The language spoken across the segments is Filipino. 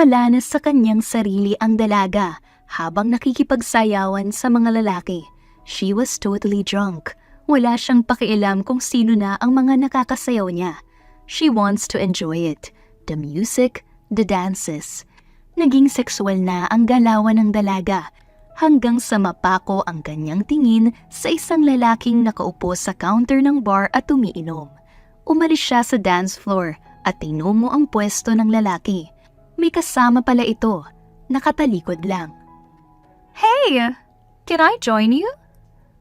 Wala na sa kanyang sarili ang dalaga habang nakikipagsayawan sa mga lalaki. She was totally drunk. Wala siyang pakialam kung sino na ang mga nakakasayaw niya. She wants to enjoy it. The music, the dances. Naging sexual na ang galawan ng dalaga hanggang sa mapako ang kanyang tingin sa isang lalaking nakaupo sa counter ng bar at umiinom. Umalis siya sa dance floor at tinungo ang pwesto ng lalaki. May kasama pala ito, nakatalikod lang. Hey! Can I join you?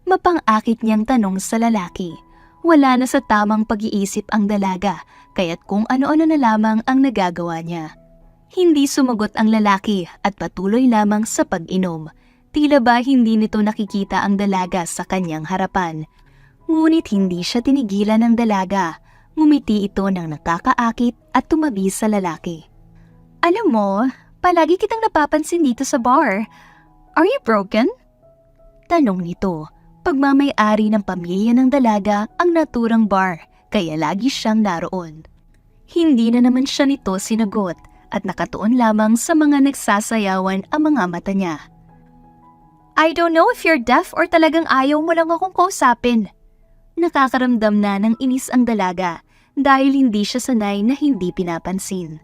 Mapang-akit niyang tanong sa lalaki. Wala na sa tamang pag-iisip ang dalaga, kaya't kung ano-ano na lamang ang nagagawa niya. Hindi sumagot ang lalaki at patuloy lamang sa pag-inom. Tila ba hindi nito nakikita ang dalaga sa kanyang harapan. Ngunit hindi siya tinigilan ng dalaga. Ngumiti ito ng nakakaakit at tumabi sa lalaki. Alam mo, palagi kitang napapansin dito sa bar. Are you broken? Tanong nito. Pagmamay-ari ng pamilya ng dalaga ang naturang bar, kaya lagi siyang naroon. Hindi na naman siya nito sinagot at nakatuon lamang sa mga nagsasayawan ang mga mata niya. I don't know if you're deaf or talagang ayaw mo lang akong kausapin. Nakakaramdam na ng inis ang dalaga dahil hindi siya sanay na hindi pinapansin.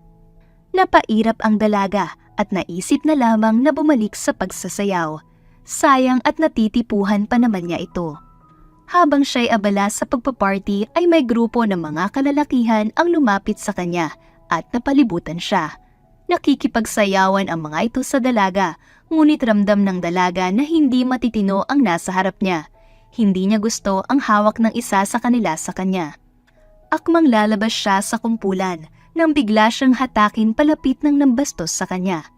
Napairap ang dalaga at naisip na lamang na bumalik sa pagsasayaw. Sayang at natitipuhan pa naman niya ito. Habang siya'y abala sa pagpaparty ay may grupo ng mga kalalakihan ang lumapit sa kanya at napalibutan siya. Nakikipagsayawan ang mga ito sa dalaga, ngunit ramdam ng dalaga na hindi matitino ang nasa harap niya. Hindi niya gusto ang hawak ng isa sa kanila sa kanya. Akmang lalabas siya sa kumpulan nang bigla siyang hatakin palapit ng nambastos sa kanya.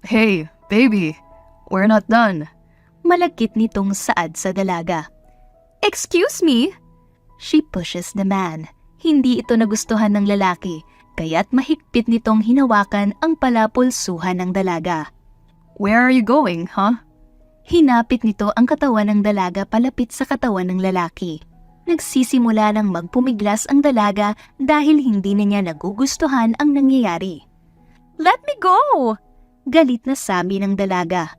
Hey, baby, we're not done. Malagkit nitong saad sa dalaga. Excuse me? She pushes the man. Hindi ito nagustuhan ng lalaki, kaya't mahigpit nitong hinawakan ang palapulsuhan ng dalaga. Where are you going, huh? Hinapit nito ang katawan ng dalaga palapit sa katawan ng lalaki. Nagsisimula ng magpumiglas ang dalaga dahil hindi na niya nagugustuhan ang nangyayari. Let me go! Galit na sabi ng dalaga.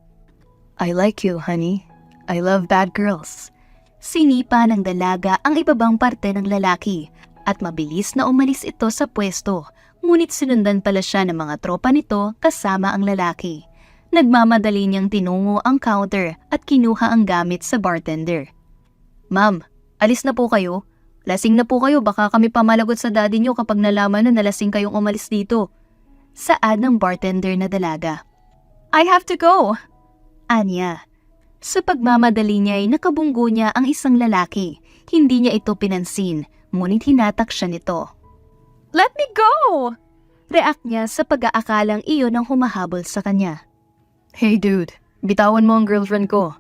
I like you, honey. I love bad girls. Sinipa ng dalaga ang ibabang parte ng lalaki at mabilis na umalis ito sa pwesto, ngunit sinundan pala siya ng mga tropa nito kasama ang lalaki. Nagmamadali niyang tinungo ang counter at kinuha ang gamit sa bartender. Ma'am, alis na po kayo. Lasing na po kayo, baka kami pamalagot sa daddy niyo kapag nalaman na nalasing kayong umalis dito. Saad ng bartender na dalaga. I have to go. Anya. Sa pagmamadali niya ay nakabunggo niya ang isang lalaki. Hindi niya ito pinansin, ngunit hinatak siya nito. Let me go! React niya sa pag-aakalang iyon ang humahabol sa kanya. Hey dude, bitawan mo ang girlfriend ko.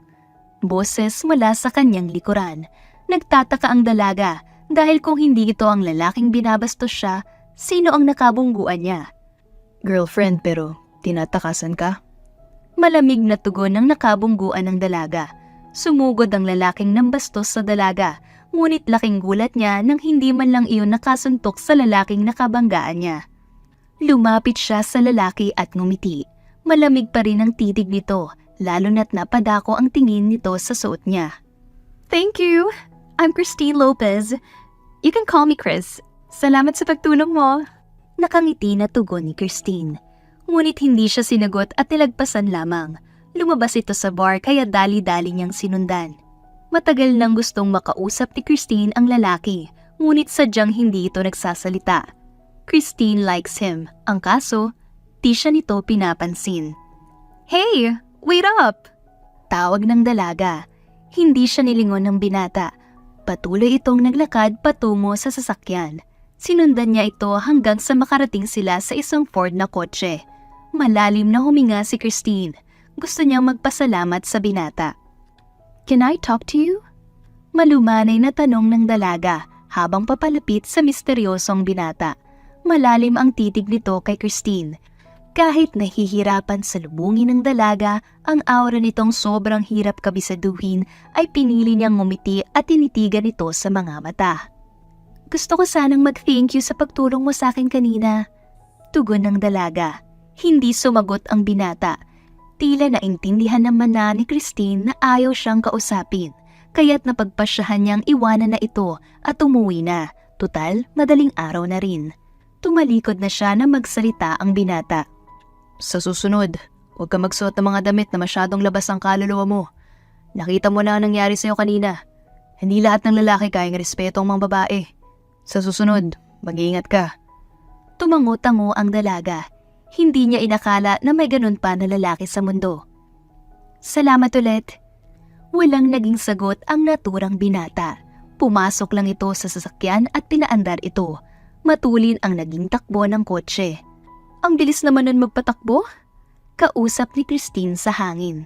Boses mula sa kanyang likuran. Nagtataka ang dalaga dahil kung hindi ito ang lalaking binabastos siya, sino ang nakabungguan niya? Girlfriend pero tinatakasan ka? Malamig na tugon ng nakabungguan ng dalaga. Sumugod ang lalaking nambastos sa dalaga, ngunit laking gulat niya nang hindi man lang iyon nakasuntok sa lalaking nakabanggaan niya. Lumapit siya sa lalaki at ngumiti. Malamig pa rin ang titig nito, lalo na't napadako ang tingin nito sa suot niya. Thank you. I'm Christine Lopez. You can call me Chris. Salamat sa pagtulong mo. Nakangiti na tugon ni Christine. Ngunit hindi siya sinagot at nilagpasan lamang. Lumabas ito sa bar kaya dali-dali niyang sinundan. Matagal nang gustong makausap ni Christine ang lalaki, ngunit sadyang hindi ito nagsasalita. Christine likes him, ang kaso, di siya nito pinapansin. Hey, wait up! Tawag ng dalaga. Hindi siya nilingon ng binata. Patuloy itong naglakad patungo sa sasakyan. Sinundan niya ito hanggang sa makarating sila sa isang Ford na kotse. Malalim na huminga si Christine. Gusto niyang magpasalamat sa binata. Can I talk to you? Malumanay na tanong ng dalaga habang papalapit sa misteryosong binata. Malalim ang titig nito kay Christine. Kahit nahihirapan salubungin ng dalaga, ang aura nitong sobrang hirap kabisaduhin ay pinili niyang ngumiti at tinitigan ito sa mga mata. Gusto ko sanang mag-thank you sa pagtulong mo sa akin kanina. Tugon ng dalaga. Hindi sumagot ang binata. Tila naintindihan naman na ni Christine na ayaw siyang kausapin, kaya't napagpasyahan niyang iwanan na ito at umuwi na. Tutal, madaling araw na rin. Tumalikod na siya na magsalita ang binata. Sa susunod, huwag ka magsuot ng mga damit na masyadong labas ang kaluluwa mo. Nakita mo na ang nangyari sa'yo kanina. Hindi lahat ng lalaki kayang respeto ang mga babae. Sa susunod, mag-iingat ka. Tumango-tango ang dalaga. Hindi niya inakala na may ganun pa na lalaki sa mundo. Salamat ulit. Walang naging sagot ang naturang binata. Pumasok lang ito sa sasakyan at pinaandar ito. Matulin ang naging takbo ng kotse. Ang bilis naman nun magpatakbo? Kausap ni Christine sa hangin.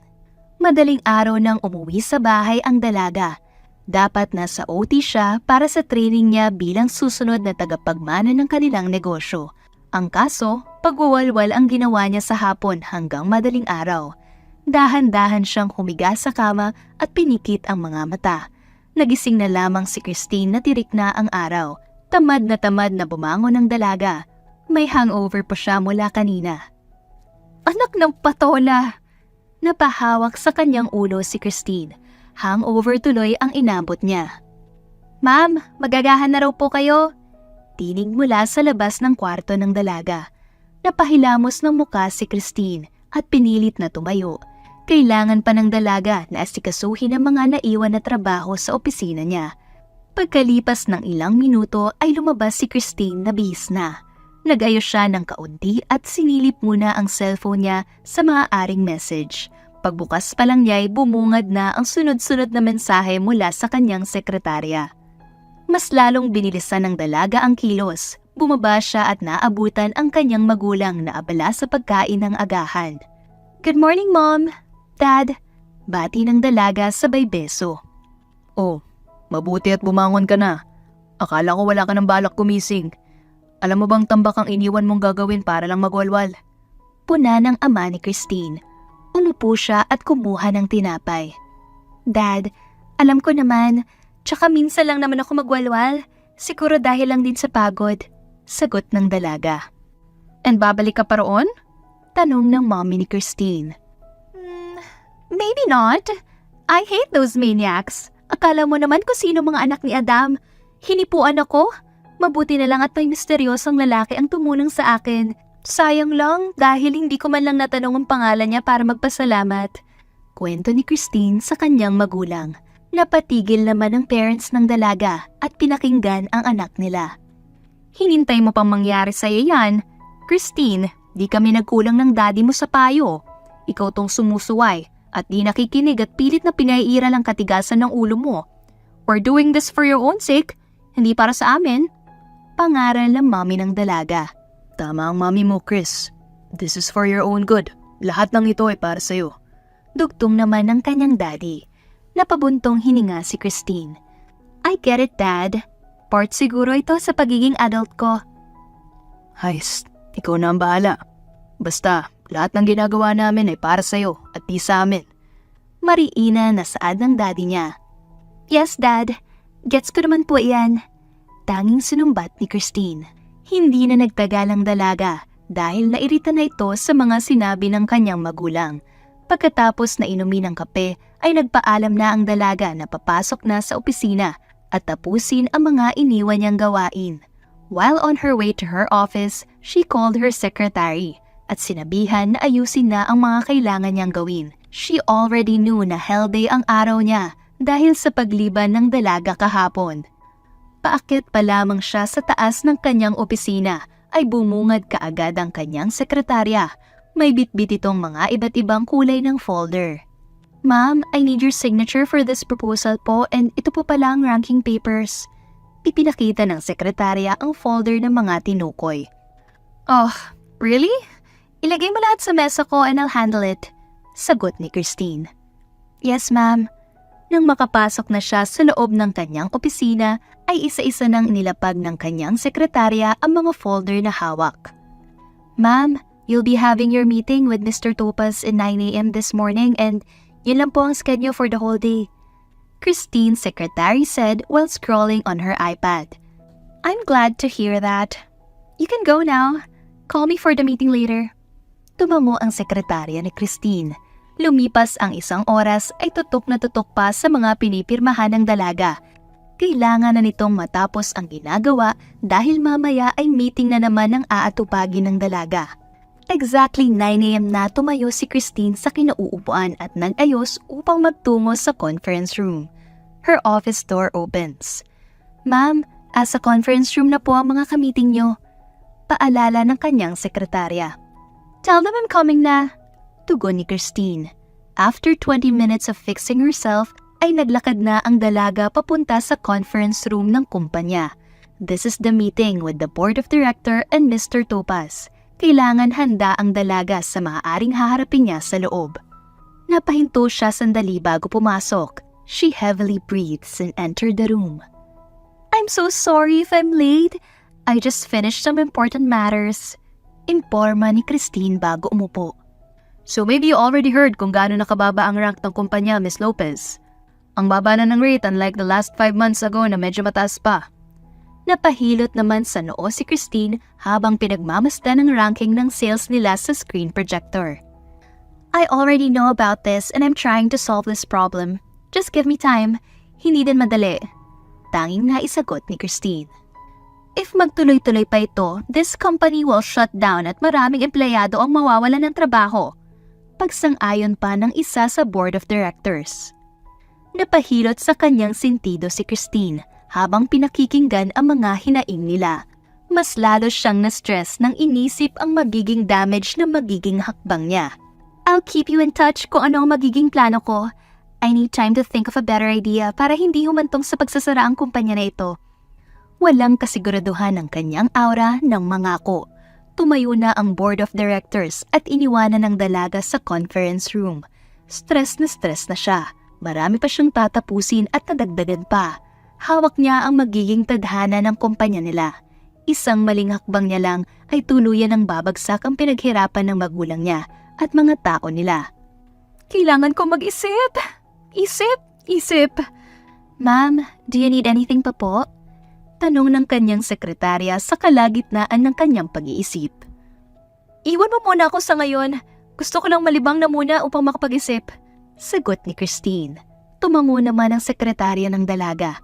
Madaling araw nang umuwi sa bahay ang dalaga. Dapat nasa OT siya para sa training niya bilang susunod na tagapagmana ng kanilang negosyo. Ang kaso, pagwawalwal ang ginawa niya sa hapon hanggang madaling araw. Dahan-dahan siyang humiga sa kama at pinikit ang mga mata. Nagising na lamang si Christine na tirik na ang araw. Tamad na bumangon ang dalaga. May hangover pa siya mula kanina. Anak ng patola! Napahawak sa kanyang ulo si Christine. Hangover tuloy ang inabot niya. Ma'am, magagahan na raw po kayo. Tinig mula sa labas ng kwarto ng dalaga. Napahilamos ng muka si Christine at pinilit na tumayo. Kailangan pa ng dalaga na asikasuhin ang mga naiwan na trabaho sa opisina niya. Pagkalipas ng ilang minuto ay lumabas si Christine na bihis na. Nag-ayos siya ng kaunti at sinilip muna ang cellphone niya sa maaaring message. Pagbukas pa lang niya ay bumungad na ang sunod-sunod na mensahe mula sa kanyang sekretarya. Mas lalong binilisan ng dalaga ang kilos. Bumaba siya at naabutan ang kanyang magulang na abala sa pagkain ng agahan. Good morning, Mom! Dad! Bati ng dalaga sabay beso. Oh, mabuti at bumangon ka na. Akala ko wala ka ng balak gumising. Alam mo bang tambak ang iniwan mong gagawin para lang magwalwal? Puna ng ama ni Christine. Umupo siya at kumuha ng tinapay. Dad, alam ko naman, tsaka minsan lang naman ako magwalwal. Siguro dahil lang din sa pagod. Sagot ng dalaga. And babalik ka pa roon? Tanong ng mommy ni Christine. Maybe not. I hate those maniacs. Akala mo naman kung sino mga anak ni Adam. Hinipuan ako. Mabuti na lang at may misteryosong lalaki ang tumunang sa akin. Sayang lang dahil hindi ko man lang natanong ang pangalan niya para magpasalamat. Kwento ni Christine sa kanyang magulang. Napatigil naman ang parents ng dalaga at pinakinggan ang anak nila. Hinintay mo pang mangyari sa'yo yan. Christine, di kami nagkulang ng daddy mo sa payo. Ikaw tong sumusuway at di nakikinig at pilit na pinaiiral ang katigasan ng ulo mo. We're doing this for your own sake, hindi para sa amin. Pangaral ng mami ng dalaga. Tama ang mami mo, Chris. This is for your own good. Lahat ng ito ay para sa'yo. Dugtong naman ng kanyang daddy. Napabuntong hininga si Christine. I get it, Dad. Part siguro ito sa pagiging adult ko. Hays, ikaw na ang bahala. Basta, lahat ng ginagawa namin ay para sa'yo at di sa amin. Mariina na saad ng daddy niya. Yes, Dad. Gets ko naman po iyan. Tanging sinumbat ni Christine. Hindi na nagtagal ang dalaga dahil nairita na ito sa mga sinabi ng kanyang magulang. Pagkatapos na inumin ng kape ay nagpaalam na ang dalaga na papasok na sa opisina at tapusin ang mga iniwan niyang gawain. While on her way to her office, she called her secretary at sinabihan na ayusin na ang mga kailangan niyang gawin. She already knew na hell day ang araw niya dahil sa pagliban ng dalaga kahapon. Paakyat pa lamang siya sa taas ng kanyang opisina ay bumungad kaagad ang kanyang sekretarya. May bitbit itong mga iba't ibang kulay ng folder. Ma'am, I need your signature for this proposal po and ito po pala ang ranking papers. Ipinakita ng sekretarya ang folder ng mga tinukoy. Oh, really? Ilagay mo lahat sa mesa ko and I'll handle it. Sagot ni Christine. Yes, ma'am. Nang makapasok na siya sa loob ng kanyang opisina, ay isa-isa nang nilapag ng kanyang sekretarya ang mga folder na hawak. Ma'am, you'll be having your meeting with Mr. Topaz at 9 a.m. this morning and yun lang po ang schedule for the whole day. Christine's secretary said while scrolling on her iPad. I'm glad to hear that. You can go now. Call me for the meeting later. Tumango ang sekretarya ni Christine. Lumipas ang isang oras ay tutok na tutok pa sa mga pinipirmahan ng dalaga. Kailangan na nitong matapos ang ginagawa dahil mamaya ay meeting na naman ang aatupagin ng dalaga. Exactly 9 a.m. na tumayo si Christine sa kinauupuan at nag-ayos upang magtungo sa conference room. Her office door opens. "Ma'am, sa conference room na po ang mga kamiting nyo." Paalala ng kanyang sekretarya. Tell them I'm coming na. Tugon ni Christine. After 20 minutes of fixing herself, ay naglakad na ang dalaga papunta sa conference room ng kumpanya. This is the meeting with the board of director and Mr. Topaz. Kailangan handa ang dalaga sa maaaring haharapin niya sa loob. Napahinto siya sandali bago pumasok. She heavily breathes and entered the room. I'm so sorry if I'm late. I just finished some important matters. Imporma ni Christine bago umupo. So maybe you already heard kung gaano nakababa ang rank ng kumpanya, Miss Lopez. Ang baba na ng rate unlike the last 5 months ago na medyo mataas pa. Napahilot naman sa noo si Christine habang pinagmamasdan ang ranking ng sales nila sa screen projector. I already know about this and I'm trying to solve this problem. Just give me time. Hindi din madali. Tanging naisagot ni Christine. If magtuloy-tuloy pa ito, this company will shut down at maraming empleyado ang mawawalan ng trabaho. Pagsang-ayon pa ng isa sa board of directors. Napahilot sa kanyang sentido si Christine habang pinakikinggan ang mga hinaing nila. Mas lalo siyang na-stress nang inisip ang magiging damage na magiging hakbang niya. I'll keep you in touch kung ano ang magiging plano ko. I need time to think of a better idea para hindi humantong sa pagsasara ang kumpanya na ito. Walang kasiguraduhan ang kanyang aura ng mangako. Tumayo na ang board of directors at iniwanan ng dalaga sa conference room. Stress na siya. Marami pa siyang tatapusin at nadagdagan pa. Hawak niya ang magiging tadhana ng kumpanya nila. Isang maling hakbang niya lang ay tuluyan ng babagsak ang pinaghirapan ng magulang niya at mga tao nila. Kailangan ko mag-isip. Isip. "Ma'am, do you need anything pa po?" Tanong ng kanyang sekretarya sa kalagitnaan ng kanyang pag-iisip. Iwan mo muna ako sa ngayon. Gusto ko lang malibang na muna upang makapag-isip. Sagot ni Christine. Tumango naman ang sekretarya ng dalaga.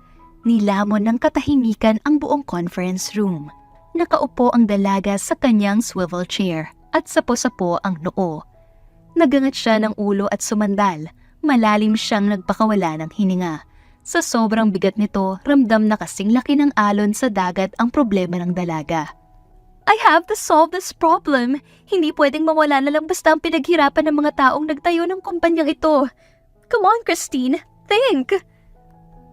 Nilamon ng katahimikan ang buong conference room. Nakaupo ang dalaga sa kanyang swivel chair at sapo-sapo ang noo. Nagangat siya ng ulo at sumandal. Malalim siyang nagpakawala ng hininga. Sa sobrang bigat nito, ramdam na kasing laki ng alon sa dagat ang problema ng dalaga. I have to solve this problem. Hindi pwedeng mawala na lang basta ang pinaghirapan ng mga taong nagtayo ng kumpanyang ito. Come on, Christine. Think!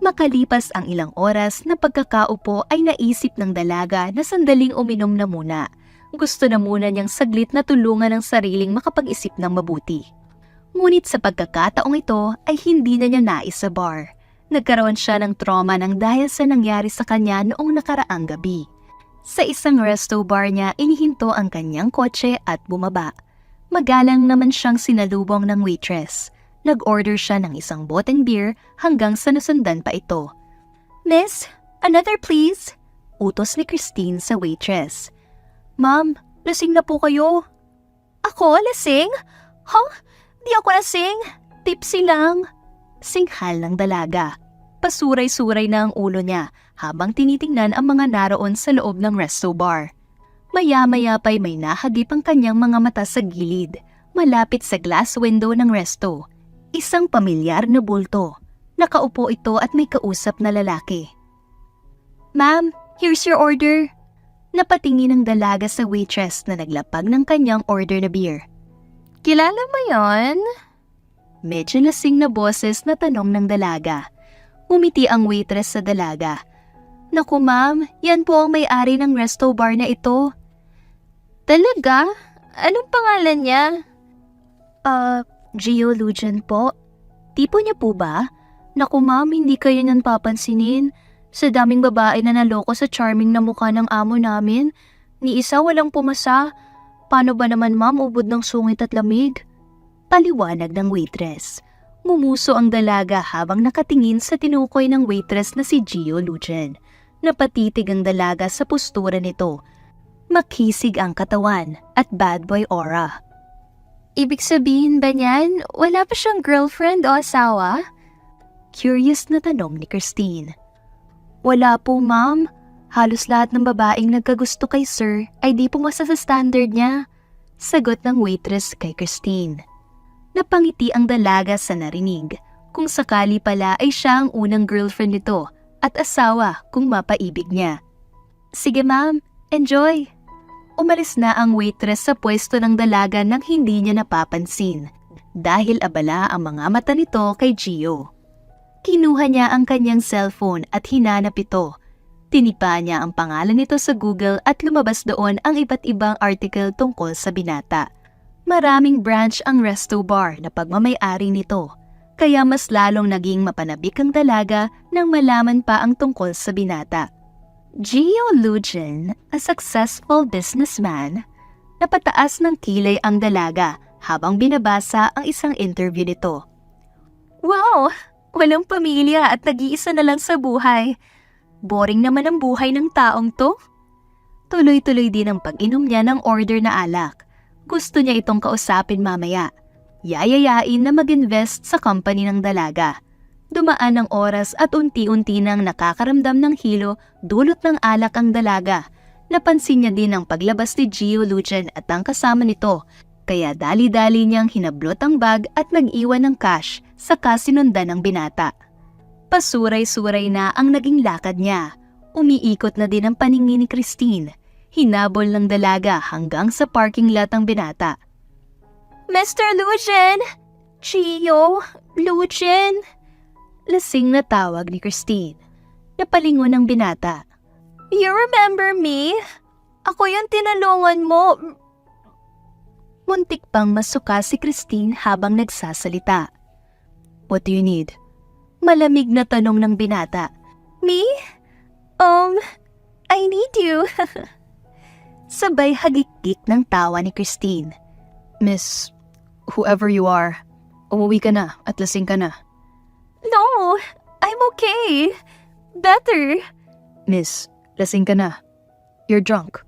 Makalipas ang ilang oras na pagkakaupo ay naisip ng dalaga na sandaling uminom na muna. Gusto na muna niyang saglit na tulungan ang sariling makapag-isip ng mabuti. Ngunit sa pagkakataong ito ay hindi na niya nais sa bar. Nagkaroon siya ng trauma nang dahil sa nangyari sa kanya noong nakaraang gabi. Sa isang resto bar niya inihinto ang kanyang kotse at bumaba. Magalang naman siyang sinalubong ng waitress. Nag-order siya ng isang boteng beer hanggang sa nasundan pa ito. Miss, another please. Utos ni Christine sa waitress. Ma'am, lasing na po kayo. Ako, lasing? Huh? Di ako lasing. Tipsy lang. Singhal ng dalaga. Pasuray-suray na ang ulo niya habang tinitingnan ang mga naroon sa loob ng resto bar. Maya-maya pa'y may nahagip ang kanyang mga mata sa gilid, malapit sa glass window ng resto. Isang pamilyar na bulto. Nakaupo ito at may kausap na lalaki. Ma'am, here's your order. Napatingin ang dalaga sa waitress na naglapag ng kanyang order na beer. Kilala mo yon? Medyo lasing na boses na tanong ng dalaga. Umiti ang waitress sa dalaga. Naku ma'am, yan po ang may-ari ng resto bar na ito. Talaga? Anong pangalan niya? Gio Lujan po. Tipo niya po ba? Naku ma'am, hindi kayo niyan papansinin. Sa daming babae na naloko sa charming na mukha ng amo namin, ni isa walang pumasa. Paano ba naman ma'am ubod ng sungit at lamig? Paliwanag ng waitress. Mumuso ang dalaga habang nakatingin sa tinukoy ng waitress na si Gio Lujan. Napatitig ang dalaga sa postura nito. Makisig ang katawan at bad boy aura. Ibig sabihin ba niyan, wala pa siyang girlfriend o asawa? Curious na tanong ni Christine. Wala po, ma'am. Halos lahat ng babaeng nagkagusto kay sir ay di pumasa sa standard niya. Sagot ng waitress kay Christine. Napangiti ang dalaga sa narinig. Kung sakali pala ay siya ang unang girlfriend nito at asawa kung mapaibig niya. Sige ma'am, enjoy. Umalis na ang waitress sa pwesto ng dalaga nang hindi niya napapansin dahil abala ang mga mata nito kay Gio. Kinuha niya ang kanyang cellphone at hinanap ito. Tinipa niya ang pangalan nito sa Google at lumabas doon ang iba't ibang article tungkol sa binata. Maraming branch ang resto bar na pagmamay-ari nito, kaya mas lalong naging mapanabik ang dalaga nang malaman pa ang tungkol sa binata. Gio Lugin, a successful businessman, napataas ng kilay ang dalaga habang binabasa ang isang interview nito. Wow! Walang pamilya at nag-iisa na lang sa buhay. Boring naman ang buhay ng taong to. Tuloy-tuloy din ang pag-inom niya ng order na alak. Gusto niya itong kausapin mamaya. Yayayain na mag-invest sa company ng dalaga. Dumaan ang oras at unti-unti nang nakakaramdam ng hilo dulot ng alak ang dalaga. Napansin niya din ang paglabas ni Gio Lugin at ang kasama nito, kaya dali-dali niyang hinablot ang bag at nag-iwan ng cash saka sinundan ng binata. Pasuray-suray na ang naging lakad niya. Umiikot na din ang paningin ni Christine. Hinabol ng dalaga hanggang sa parking lot ang binata. Mr. Lugin! Gio! Lugin! Lasing na tawag ni Christine. Napalingon ang binata. You remember me? Ako yung tinulungan mo. Muntik pang masuka si Christine habang nagsasalita. What do you need? Malamig na tanong ng binata. Me? I need you. Sabay hagik-gik ng tawa ni Christine. Miss, whoever you are, umuwi ka na at lasing ka na. No, I'm okay. Better. Miss, lasing ka na. You're drunk.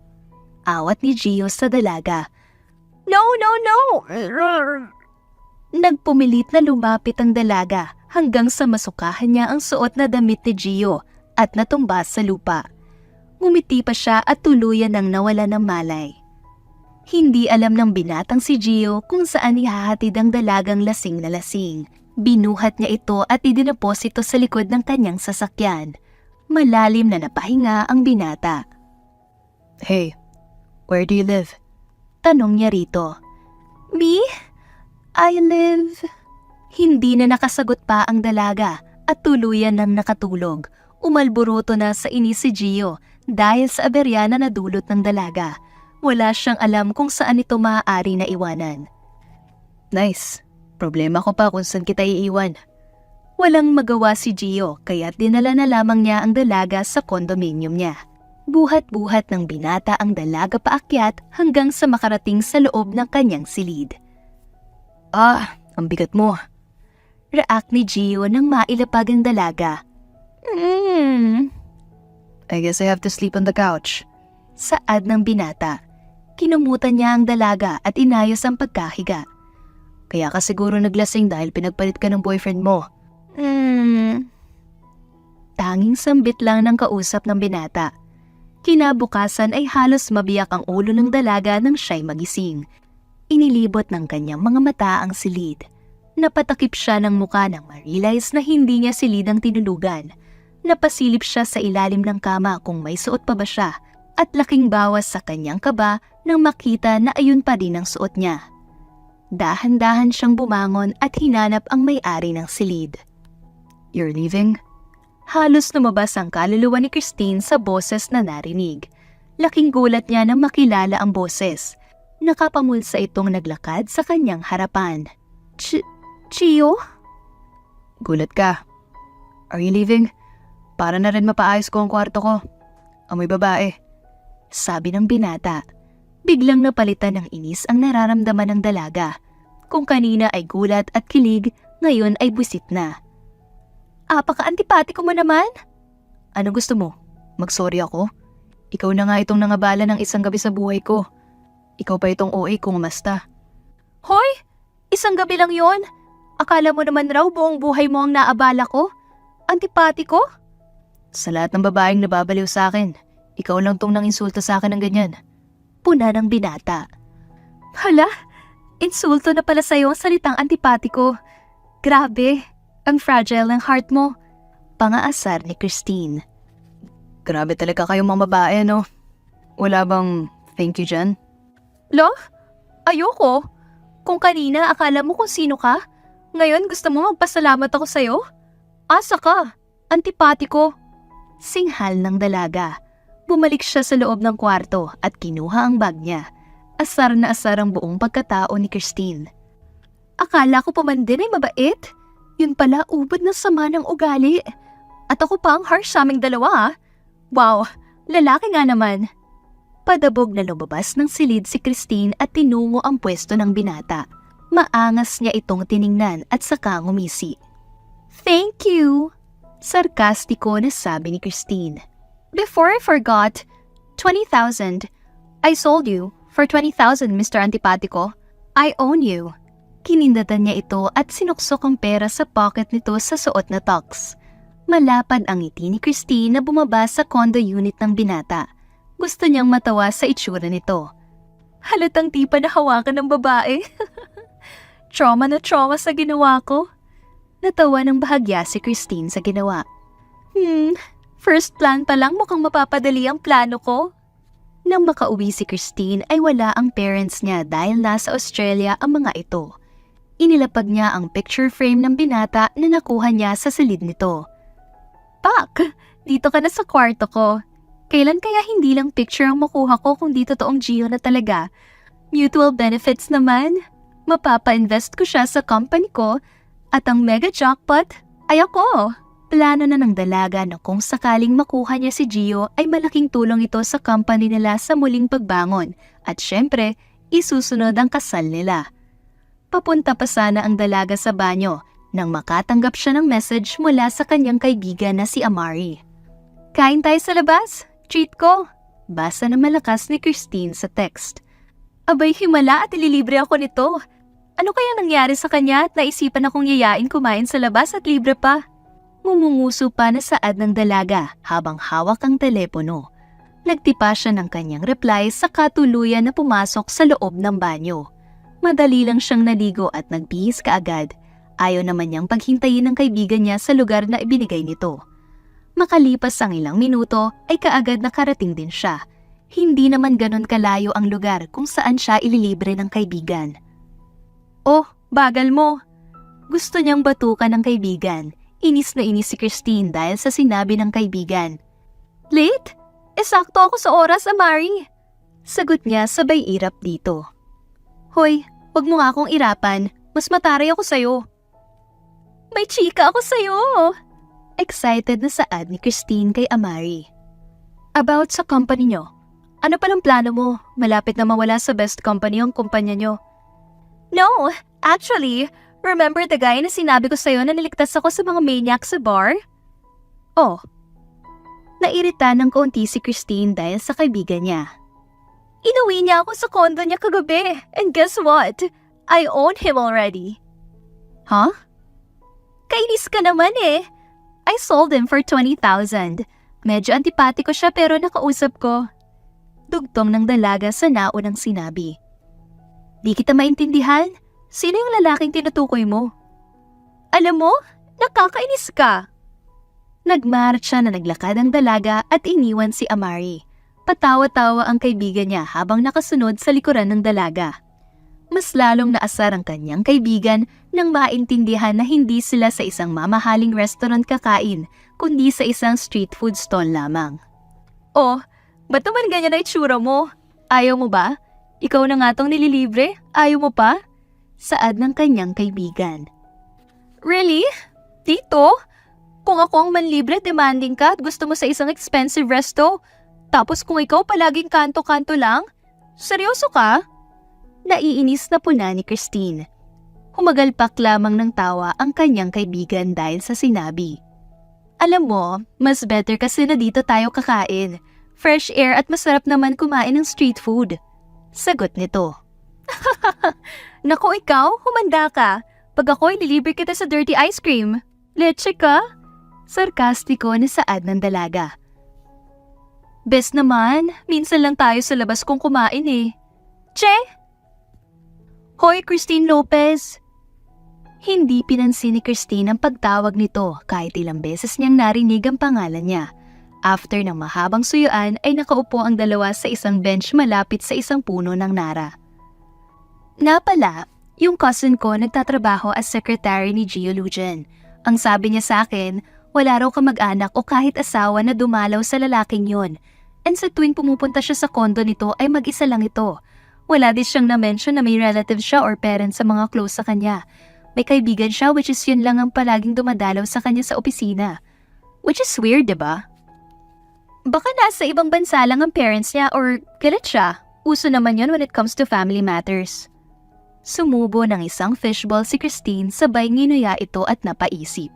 Awat ni Gio sa dalaga. No. Nagpumilit na lumapit ang dalaga hanggang sa masukahan niya ang suot na damit ni Gio at natumba sa lupa. Ngumiti pa siya at tuluyan nang nawala ng malay. Hindi alam ng binatang si Gio kung saan ihahatid ang dalagang lasing na lasing. Binuhat niya ito at idinaposito sa likod ng kanyang sasakyan. Malalim na napahinga ang binata. Hey, where do you live? Tanong niya rito. Me? I live... Hindi na nakasagot pa ang dalaga at tuluyan nang nakatulog. Umalburuto na sa inis si Gio dahil sa aberya na nadulot ng dalaga. Wala siyang alam kung saan ito maaari na iwanan. Nice. Problema ko pa kung saan kita iiwan. Walang magawa si Gio kaya't dinala na lamang niya ang dalaga sa kondominium niya. Buhat-buhat ng binata ang dalaga paakyat hanggang sa makarating sa loob ng kanyang silid. Ang bigat mo. React ni Gio nang mailapag ang dalaga. I guess I have to sleep on the couch. Saad ng binata. Kinumutan niya ang dalaga at inayos ang pagkahiga. Kaya ka siguro naglasing dahil pinagpalit ka ng boyfriend mo. Tanging sambit lang ng kausap ng binata. Kinabukasan ay halos mabiyak ang ulo ng dalaga nang siya'y magising. Inilibot ng kanyang mga mata ang silid. Napatakip siya ng muka nang ma-realize na hindi niya silid ang tinulugan. Napasilip siya sa ilalim ng kama kung may suot pa ba siya at laking bawas sa kanyang kaba nang makita na ayun pa din ang suot niya. Dahan-dahan siyang bumangon at hinanap ang may-ari ng silid. You're leaving? Halos lumabas ang kaluluwa ni Christine sa boses na narinig. Laking gulat niya nang makilala ang boses. Nakapamulsa itong naglakad sa kanyang harapan. Gio? Gulat ka. Are you leaving? Para na rin mapaayos ko ang kwarto ko. Amoy babae. Sabi ng binata. Biglang napalitan ng inis ang nararamdaman ng dalaga. Kung kanina ay gulat at kilig, ngayon ay buwisit na. Apaka-antipatiko mo naman? Ano gusto mo? Mag-sorry ako? Ikaw na nga itong nangabala ng isang gabi sa buhay ko. Ikaw pa itong OA kung umasta. Hoy! Isang gabi lang yon. Akala mo naman raw buong buhay mo ang naabala ko? Antipatiko? Sa lahat ng babaeng nababaliw sa akin, ikaw lang tong nanginsulta sa akin ng ganyan. Puna ng binata. Hala, insulto na pala sa'yo ang salitang antipatiko. Grabe, ang fragile ng heart mo. Pangaasar ni Christine. Grabe talaga kayong mga babae, no? Wala bang thank you dyan? Lo? Ayoko. Kung kanina akala mo kung sino ka, ngayon gusto mo magpasalamat ako sa'yo? Asa ka? Antipatiko. Singhal ng dalaga. Bumalik siya sa loob ng kwarto at kinuha ang bag niya. Asar na asar ang buong pagkatao ni Christine. Akala ko pa man din ay mabait. Yun pala ubod na sama ng ugali. At ako pa ang harsh sa aming dalawa. Wow, lalaki nga naman. Padabog na lumabas ng silid si Christine at tinungo ang pwesto ng binata. Maangas niya itong tiningnan at saka ngumisi. Thank you. Sarkastiko na sabi ni Christine. Before I forgot, 20,000. I sold you for 20,000, Mr. Antipatiko. I own you. Kinindatan niya ito at sinuksok ang pera sa pocket nito sa suot na tux. Malapad ang ngiti ni Christine na bumaba sa condo unit ng binata. Gusto niyang matawa sa itsura nito. Halatang tipa na hawakan ng babae. Trauma na trauma sa ginawa ko. Natawa ng bahagya si Christine sa ginawa. First plan pa lang mukhang mapapadali ang plano ko. Nang makauwi si Christine ay wala ang parents niya dahil nasa Australia ang mga ito. Inilapag niya ang picture frame ng binata na nakuha niya sa silid nito. Pak, dito ka na sa kwarto ko. Kailan kaya hindi lang picture ang makuha ko kung di totoong Gio na talaga? Mutual benefits naman. Mapapa-invest ko siya sa company ko at ang mega jackpot ay ako. Plano na ng dalaga na kung sakaling makuha niya si Gio ay malaking tulong ito sa company nila sa muling pagbangon at syempre, isusunod ang kasal nila. Papunta pa sana ang dalaga sa banyo nang makatanggap siya ng message mula sa kanyang kaibigan na si Amari. Kain tayo sa labas. Treat ko. Basa na malakas ni Christine sa text. Abay himala at ililibre ako nito. Ano kaya nangyari sa kanya at naisipan akong yayain kumain sa labas at libre pa? Ngumunguso pa na saad ng dalaga habang hawak ang telepono. Nagtipa siya ng kanyang reply sa katuluyan na pumasok sa loob ng banyo. Madali lang siyang naligo at nagbihis kaagad. Ayaw naman niyang paghintayin ng kaibigan niya sa lugar na ibinigay nito. Makalipas ang ilang minuto ay kaagad nakarating din siya. Hindi naman ganon kalayo ang lugar kung saan siya ililibre ng kaibigan. Oh, bagal mo. Gusto niyang batukan ng kaibigan. Inis na inis si Christine dahil sa sinabi ng kaibigan. Late? Sakto ako sa oras, Amari. Sagot niya sabay irap dito. Hoy, wag mo nga akong irapan. Mas mataray ako sa'yo. May chika ako sa'yo. Excited na saad ni Christine kay Amari. About sa company nyo. Ano palang plano mo? Malapit na mawala sa best company ang kumpanya nyo. No, actually, remember the guy na sinabi ko sa'yo na niligtas ako sa mga maniac sa bar? Oh. Nairita ng kaunti si Christine dahil sa kaibigan niya. Inuwi niya ako sa condo niya kagabi. And guess what? I own him already. Huh? Kainis ka naman eh. I sold him for 20,000. Medyo antipatiko siya pero nakausap ko. Dugtong ng dalaga sa naunang sinabi. Di kita maintindihan. Sino yung lalaking tinutukoy mo? Alam mo, nakakainis ka. Nagmarcha na naglakad ang dalaga at iniwan si Amari. Patawa-tawa ang kaibigan niya habang nakasunod sa likuran ng dalaga. Mas lalong naasar ang kanyang kaibigan nang maintindihan na hindi sila sa isang mamahaling restaurant kakain, kundi sa isang street food stall lamang. Oh, ba't naman ganyan na itsura mo? Ayaw mo ba? Ikaw na nga tong nililibre? Ayaw mo pa? Saad ng kanyang kaibigan. Really? Dito? Kung ako ang manlibre, demanding ka at gusto mo sa isang expensive resto, tapos kung ikaw palaging kanto-kanto lang? Seryoso ka? Naiinis na puna ni Christine. Humagalpak lamang ng tawa ang kanyang kaibigan dahil sa sinabi. Alam mo, mas better kasi na dito tayo kakain. Fresh air at masarap naman kumain ng street food. Sagot nito. Naku ikaw, humanda ka. Pag ako'y deliver kita sa dirty ice cream. Leche ka? Sarkastiko na saad ng dalaga. Bes naman, minsan lang tayo sa labas kung kumain eh. Che? Hoy, Christine Lopez! Hindi pinansin ni Christine ang pagtawag nito kahit ilang beses niyang narinig ang pangalan niya. After ng mahabang suyuan ay nakaupo ang dalawa sa isang bench malapit sa isang puno ng nara. Napala, yung cousin ko nagtatrabaho as secretary ni Gio Lujan. Ang sabi niya sa akin, wala raw kamag-anak o kahit asawa na dumalaw sa lalaking yon. And sa tuwing pumupunta siya sa kondo nito ay mag-isa lang ito. Wala din siyang na-mention na may relative siya or parents sa mga close sa kanya. May kaibigan siya which is yun lang ang palaging dumadalaw sa kanya sa opisina. Which is weird, diba? Baka nasa ibang bansa lang ang parents niya or galit siya. Uso naman yun when it comes to family matters. Sumubo ng isang fishball si Christine sabay nginuya ito at napaisip.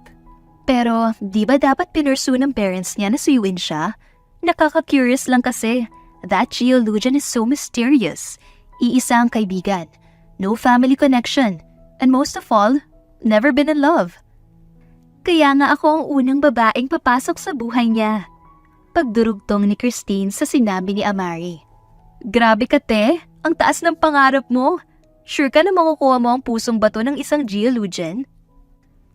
Pero di ba dapat pinursu ng parents niya na suyuin siya? Nakaka-curious lang kasi. That Gio Lujan is so mysterious. Iisa ang kaibigan. No family connection. And most of all, never been in love. Kaya nga ako ang unang babaeng papasok sa buhay niya. Pagdurugtong ni Christine sa sinabi ni Amari. Grabe ka te, ang taas ng pangarap mo. Sure ka na makukuha mo ang pusong bato ng isang Gio Lujan?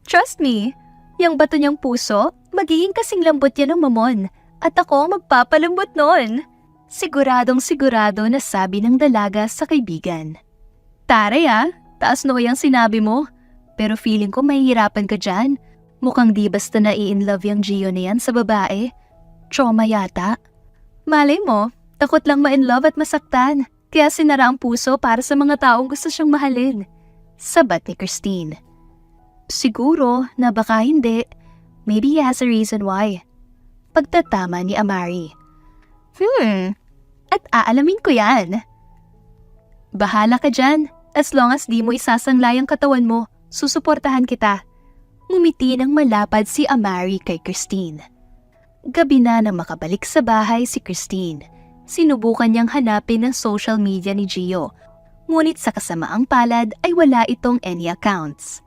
Trust me, yung bato niyang puso, magiging kasing lambot yan ng mamon. At ako ang magpapalambot nun. Siguradong sigurado na sabi ng dalaga sa kaibigan. Taray taas no yung sinabi mo. Pero feeling ko mahihirapan ka dyan. Mukhang di basta na i-inlove yung Gio na yan sa babae. Trauma yata. Malay mo, takot lang ma-inlove at masaktan. Kaya sinara ang puso para sa mga taong gusto siyang mahalin. Sabat ni Christine. Siguro na baka hindi. Maybe he has a reason why. Pagtatama ni Amari. At aalamin ko yan. Bahala ka dyan. As long as di mo isasanglay ang katawan mo, susuportahan kita. Ngumiti ng malapad si Amari kay Christine. Gabi na nang makabalik sa bahay si Christine. Sinubukan niyang hanapin ang social media ni Gio. Ngunit sa kasamaang palad ay wala itong any accounts.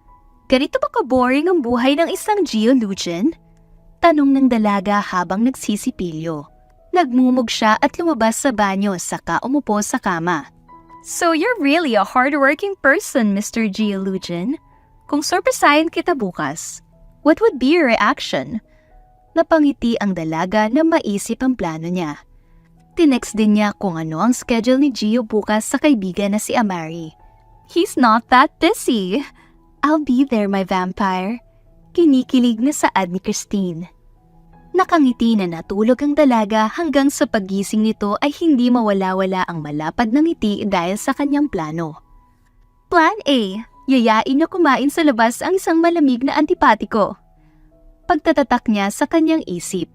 Ganito ba ka-boring ang buhay ng isang Gio Lujan? Tanong ng dalaga habang nagsisipilyo. Nagmumog siya at lumabas sa banyo saka umupo sa kama. So you're really a hardworking person, Mr. Gio Lujan. Kung surpresahin kita bukas, what would be your reaction? Napangiti ang dalaga na maisip ang plano niya. Tinext din niya kung ano ang schedule ni Gio bukas sa kaibigan na si Amari. He's not that busy. I'll be there, my vampire. Kinikilig na saad ni Christine. Nakangiti na natulog ang dalaga hanggang sa paggising nito ay hindi mawala-wala ang malapad na ngiti dahil sa kanyang plano. Plan A, yayain na kumain sa labas ang isang malamig na antipatiko. Pagtatatak niya sa kanyang isip,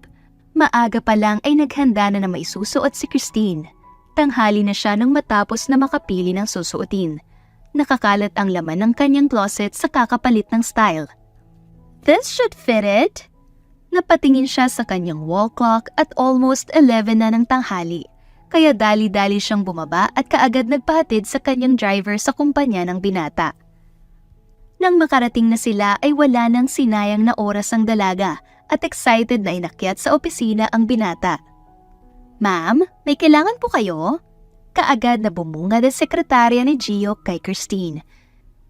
maaga pa lang ay naghanda na maisusuot si Christine. Tanghali na siya nang matapos na makapili ng susuotin. Nakakalat ang laman ng kanyang closet sa kakapalit ng style. This should fit it. Napatingin siya sa kanyang wall clock at almost 11 na ng tanghali. Kaya dali-dali siyang bumaba at kaagad nagpahatid sa kanyang driver sa kumpanya ng binata. Nang makarating na sila ay wala nang sinayang na oras ang dalaga at excited na inakyat sa opisina ang binata. Ma'am, may kailangan po kayo? Kaagad na bumungad ang sekretarya ni Gio kay Christine.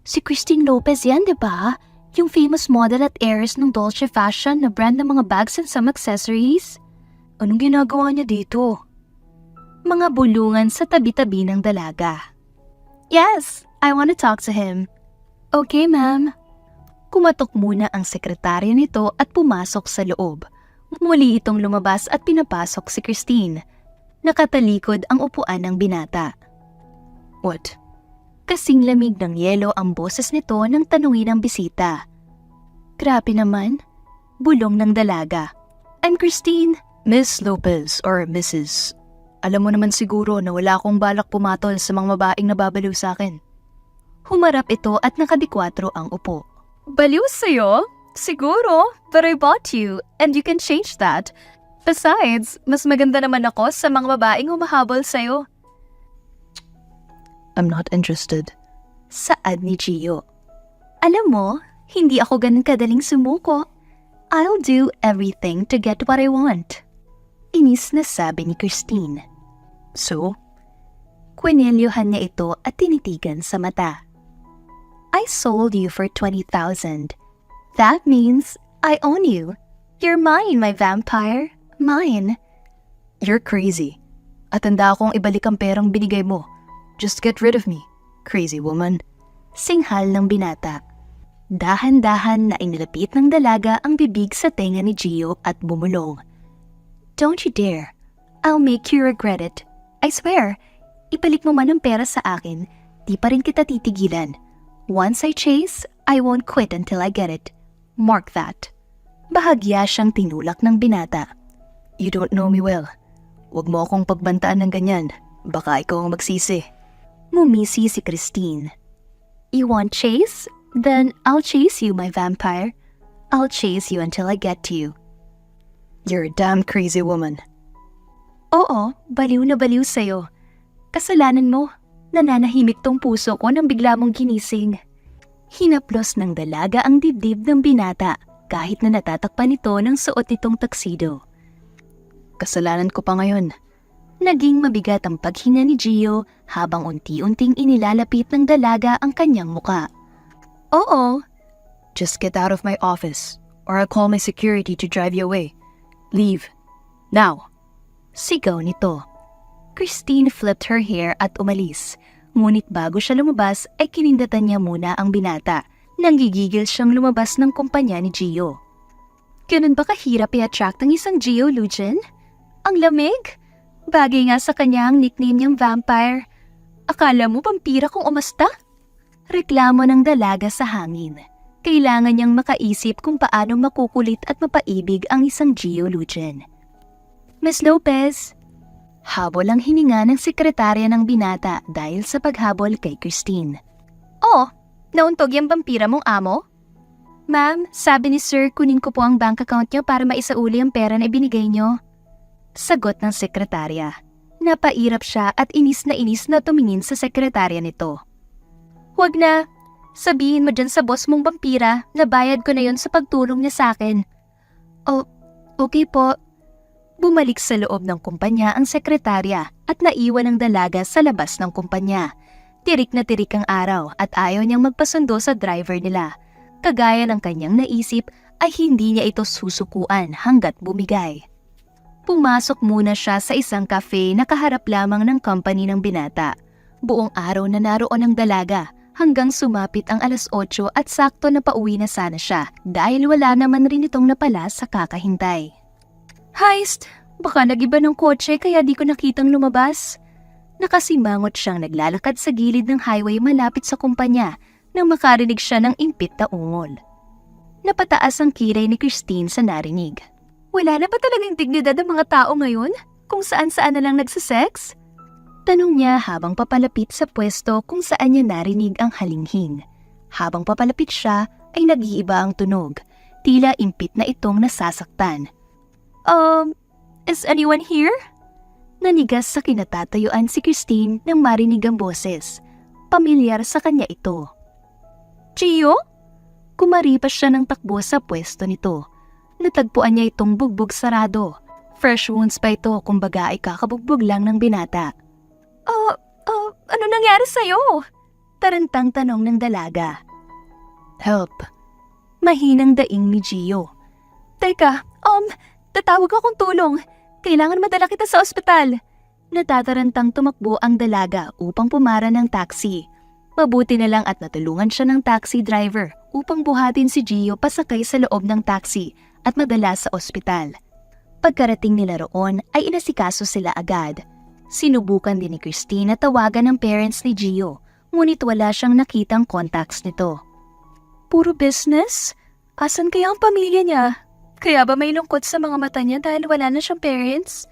Si Christine Lopez yan, di ba? Yung famous model at heiress ng Dolce Fashion na brand ng mga bags and some accessories? Anong ginagawa niya dito? Mga bulungan sa tabi-tabi ng dalaga. Yes, I want to talk to him. Okay, ma'am. Kumatok muna ang sekretarya nito at pumasok sa loob. Muli itong lumabas at pinapasok si Christine. Nakatalikod ang upuan ng binata. What? Kasing lamig ng yelo ang boses nito nang tanungin ang bisita. Grabe naman. Bulong ng dalaga. I'm Christine. Miss Lopez or Mrs. Alam mo naman siguro na wala akong balak pumatol sa mga babaeng nababaliw sa akin. Humarap ito at nakadikwatro ang upo. Baliw sa'yo? Siguro, but I bought you and you can change that. Besides, mas maganda naman ako sa mga babaeng humahabol sa'yo. I'm not interested. Saad ni Gio. Alam mo, hindi ako ganun kadaling sumuko. I'll do everything to get what I want. Inis na sabi ni Christine. So? Kwinelyohan niya ito at tinitigan sa mata. I sold you for 20,000. That means I own you. You're mine, my vampire. Mine. You're crazy. At handa akong ibalik ang perang binigay mo. Just get rid of me, crazy woman. Singhal ng binata. Dahan-dahan na inilapit ng dalaga ang bibig sa tenga ni Gio at bumulong. Don't you dare. I'll make you regret it. I swear, ibalik mo man ang pera sa akin, di pa rin kita titigilan. Once I chase, I won't quit until I get it. Mark that. Bahagya siyang tinulak ng binata. You don't know me well. Huwag mo akong pagbantaan ng ganyan. Baka ikaw ang magsisi. Ngumisi si Christine. You want chase? Then I'll chase you, my vampire. I'll chase you until I get to you. You're a damn crazy woman. Oo, baliw na baliw sa'yo. Kasalanan mo. Nananahimik tong puso ko nang bigla mong ginising. Hinaplos ng dalaga ang dibdib ng binata kahit na natatakpan ito ng suot nitong tuxedo. Kasalanan ko pa ngayon. Naging mabigat ang paghinga ni Gio habang unti-unting inilalapit ng dalaga ang kanyang muka. Oo. Just get out of my office or I'll call my security to drive you away. Leave. Now. Sigaw nito. Christine flipped her hair at umalis. Ngunit bago siya lumabas ay kinindatan niya muna ang binata. Nanggigigil siyang lumabas ng kumpanya ni Gio. Ganun ba kahirap i-attract ang isang geolugian? Ang lamig? Bagay nga sa kanya ang nickname niyang vampire. Akala mo vampira kung umasta? Reklamo ng dalaga sa hangin. Kailangan niyang makaisip kung paano makukulit at mapaibig ang isang geolugian. Miss Lopez, habol ang hininga ng sekretarya ng binata dahil sa paghabol kay Christine. Oh, nauntog yung vampira mong amo? Ma'am, sabi ni Sir kunin ko po ang bank account niyo para maisauli ang pera na ibinigay niyo. Sagot ng sekretarya. Napairap siya at inis na tumingin sa sekretarya nito. Huwag na. Sabihin mo dyan sa boss mong vampira na bayad ko na yon sa pagtulong niya sa akin. Oh, okay po. Bumalik sa loob ng kumpanya ang sekretarya at naiwan ang dalaga sa labas ng kumpanya. Tirik na tirik ang araw at ayaw niyang magpasundo sa driver nila. Kagaya ng kanyang naisip ay hindi niya ito susukuan hanggat bumigay. Pumasok muna siya sa isang cafe na kaharap lamang ng company ng binata. Buong araw na naroon ang dalaga hanggang sumapit ang 8:00 at sakto na pauwi na sana siya dahil wala naman rin itong napala sa kakahintay. Heist! Baka nagiba ng kotse kaya di ko nakitang lumabas. Nakasimangot siyang naglalakad sa gilid ng highway malapit sa kumpanya nang makarinig siya ng impit na ungol. Napataas ang kilay ni Christine sa narinig. Wala na ba talagang dignidad ang mga tao ngayon? Kung saan-saan na lang nagsisex? Tanong niya habang papalapit sa pwesto kung saan niya narinig ang halinghing. Habang papalapit siya ay nag-iiba ang tunog. Tila impit na itong nasasaktan. Is anyone here? Nanigas sa kinatatayuan si Christine nang marinig ang boses. Pamilyar sa kanya ito. Gio? Kumaripas siya ng takbo sa pwesto nito. Natagpuan niya itong bugbog sarado. Fresh wounds pa ito kumbaga ay kakabugbog lang ng binata. Ano nangyari sa'yo? Tarantang tanong ng dalaga. Help. Mahinang daing ni Gio. Teka, tatawag akong tulong. Kailangan madala kita sa ospital. Natatarantang tumakbo ang dalaga upang pumara ng taxi. Mabuti na lang at natulungan siya ng taxi driver upang buhatin si Gio pasakay sa loob ng taxi at madala sa ospital. Pagkarating nila roon ay inasikaso sila agad. Sinubukan din ni Christine na tawagan ng parents ni Gio, ngunit wala siyang nakitang contacts nito. Puro business? Asan kaya ang pamilya niya? Kaya ba may lungkot sa mga mata niya dahil wala na siyang parents?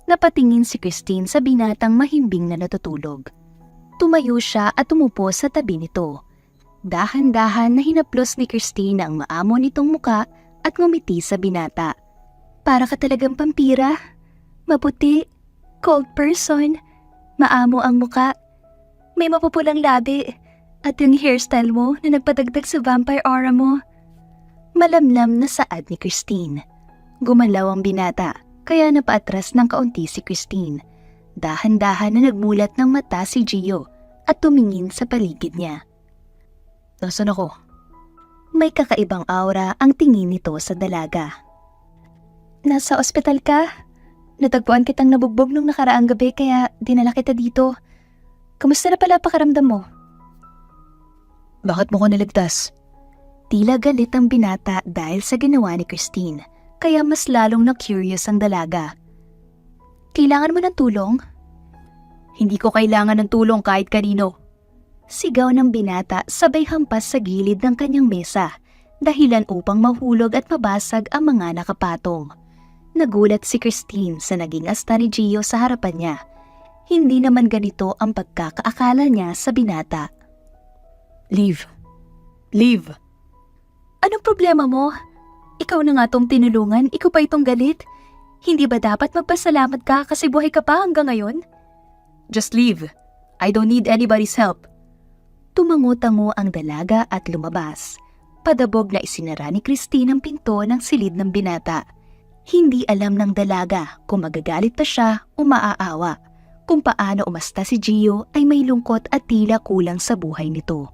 Napatingin si Christine sa binatang mahimbing na natutulog. Tumayo siya at umupo sa tabi nito. Dahan-dahan na hinaplos ni Christine ang maamo nitong muka at ngumiti sa binata. Para ka talagang pampira. Maputi, cold person, maamo ang muka. May mapupulang labi. At yung hairstyle mo na nagpadagdag sa vampire aura mo. Malamlam na saad ni Christine. Gumalaw ang binata, kaya napaatras ng kaunti si Christine. Dahan-dahan na nagmulat ng mata si Gio at tumingin sa paligid niya. Nasaan ako? May kakaibang aura ang tingin nito sa dalaga. Nasa ospital ka? Natagpuan kitang nabugbog nung nakaraang gabi kaya dinala kita dito. Kamusta na pala pakiramdam mo? Bakit mo ko niligtas? Tila galit ang binata dahil sa ginawa ni Christine, kaya mas lalong na-curious ang dalaga. Kailangan mo ng tulong? Hindi ko kailangan ng tulong kahit kanino. Sigaw ng binata sabay hampas sa gilid ng kanyang mesa, dahilan upang mahulog at mabasag ang mga nakapatong. Nagulat si Christine sa naging asta ni Gio sa harapan niya. Hindi naman ganito ang pagkakaakala niya sa binata. Leave. Leave. Anong problema mo? Ikaw na nga tong tinulungan, ikaw pa itong galit. Hindi ba dapat magpasalamat ka kasi buhay ka pa hanggang ngayon? Just leave. I don't need anybody's help. Tumango-tango ang dalaga at lumabas. Padabog na isinara ni Christine ang pinto ng silid ng binata. Hindi alam ng dalaga kung magagalit pa siya o maaawa. Kung paano umasta si Gio ay may lungkot at tila kulang sa buhay nito.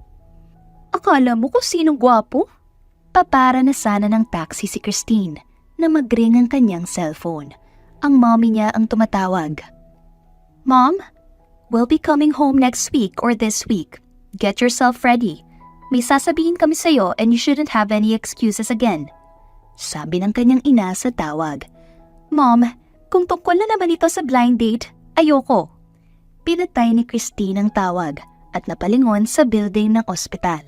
Akala mo kung sinong gwapo? Papara na sana ng taxi si Christine na mag-ring ang kanyang cellphone. Ang mommy niya ang tumatawag. Mom, we'll be coming home next week or this week. Get yourself ready. May sasabihin kami sa'yo and you shouldn't have any excuses again. Sabi ng kanyang ina sa tawag. Mom, kung tungkol na naman ito sa blind date, ayoko. Pinatay ni Christine ang tawag at napalingon sa building ng ospital.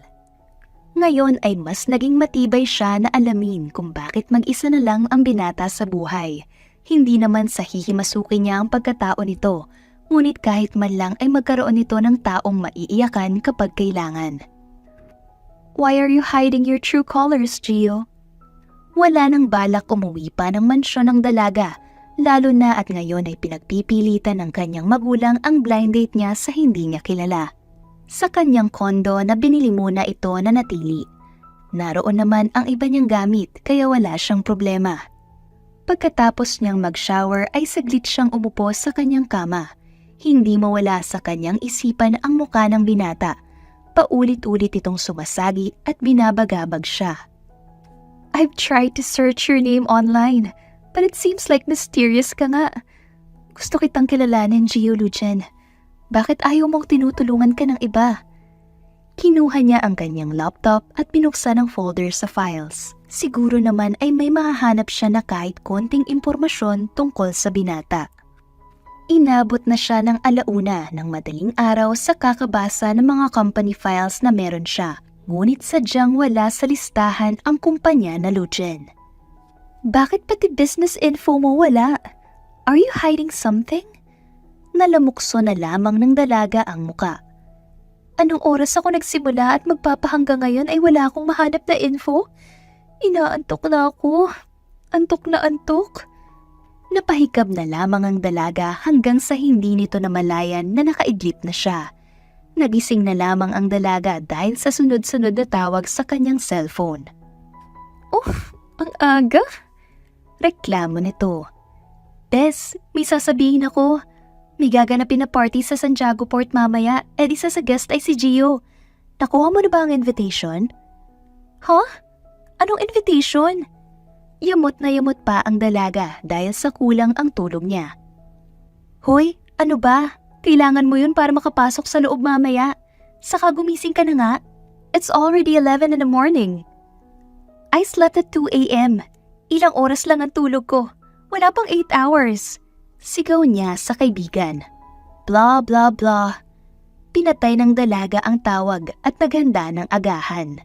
Ngayon ay mas naging matibay siya na alamin kung bakit mag-isa na lang ang binata sa buhay. Hindi naman sa hihimasukin niya ang pagkatao nito, ngunit kahit man lang ay magkaroon nito ng taong maiiyakan kapag kailangan. Why are you hiding your true colors, Gio? Wala nang balak umuwi pa ng mansyon ng dalaga, lalo na at ngayon ay pinagpipilitan ng kanyang magulang ang blind date niya sa hindi niya kilala. Sa kanyang kondo na binili muna ito na natili. Naroon naman ang iba niyang gamit kaya wala siyang problema. Pagkatapos niyang mag-shower ay saglit siyang umupo sa kanyang kama. Hindi mawala sa kanyang isipan ang muka ng binata. Paulit-ulit itong sumasagi at binabagabag siya. I've tried to search your name online, but it seems like mysterious ka nga. Gusto kitang kilalanin, Gio Lucien. Bakit ayaw mong tinutulungan ka ng iba? Kinuha niya ang kanyang laptop at binuksan ang folder sa files. Siguro naman ay may mahahanap siya na kahit konting impormasyon tungkol sa binata. Inabot na siya ng 1:00 ng madaling araw sa kakabasa ng mga company files na meron siya. Ngunit sadyang wala sa listahan ang kumpanya na Lucien. Bakit pati business info mo wala? Are you hiding something? Nalamukso na lamang ng dalaga ang muka. Anong oras ako nagsimula at magpapahanggang ngayon ay wala akong mahanap na info? Inaantok na ako. Antok na antok. Napahikab na lamang ang dalaga hanggang sa hindi nito namalayan na nakaidlip na siya. Nagising na lamang ang dalaga dahil sa sunod-sunod na tawag sa kanyang cellphone. Ang aga? Reklamo nito. Bes, may sasabihin ako. May gaganapin na party sa Santiago Port mamaya, isa sa guest ay si Gio. Nakuha mo na ba ang invitation? Huh? Anong invitation? Yamot na yamot pa ang dalaga dahil sa kulang ang tulog niya. Hoy, ano ba? Kailangan mo yun para makapasok sa loob mamaya. Saka gumising ka na nga. It's already 11 in the morning. I slept at 2 a.m. Ilang oras lang ang tulog ko. Wala pang 8 hours. Sigaw niya sa kaibigan. Blah blah blah. Pinatay ng dalaga ang tawag at naghanda ng agahan.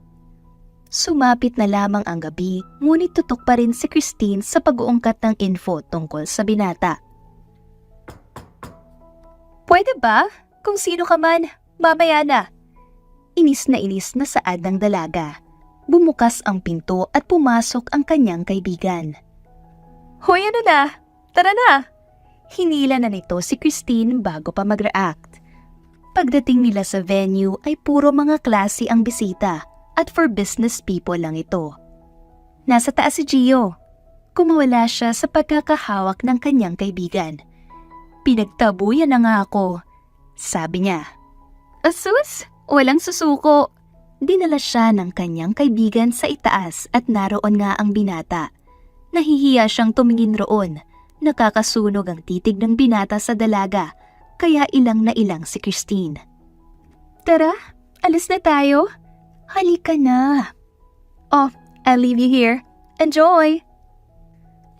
Sumapit na lamang ang gabi, ngunit tutok pa rin si Christine sa pag-uungkat ng info tungkol sa binata. Pwede ba? Kung sino ka man, mamaya na. Inis na saad ng dalaga. Bumukas ang pinto at pumasok ang kanyang kaibigan. Hoy, ano na? Tara na! Hinila na nito si Christine bago pa mag-react. Pagdating nila sa venue ay puro mga klase ang bisita at for business people lang ito. Nasa taas si Gio. Kumawala siya sa pagkakahawak ng kanyang kaibigan. Pinagtabuyan na nga ako, sabi niya. Asus, walang susuko. Dinala siya ng kanyang kaibigan sa itaas at naroon nga ang binata. Nahihiya siyang tumingin roon. Nakakasunog ang titig ng binata sa dalaga, kaya ilang na ilang si Christine. Tara, alis na tayo. Halika na. Oh, I'll leave you here. Enjoy!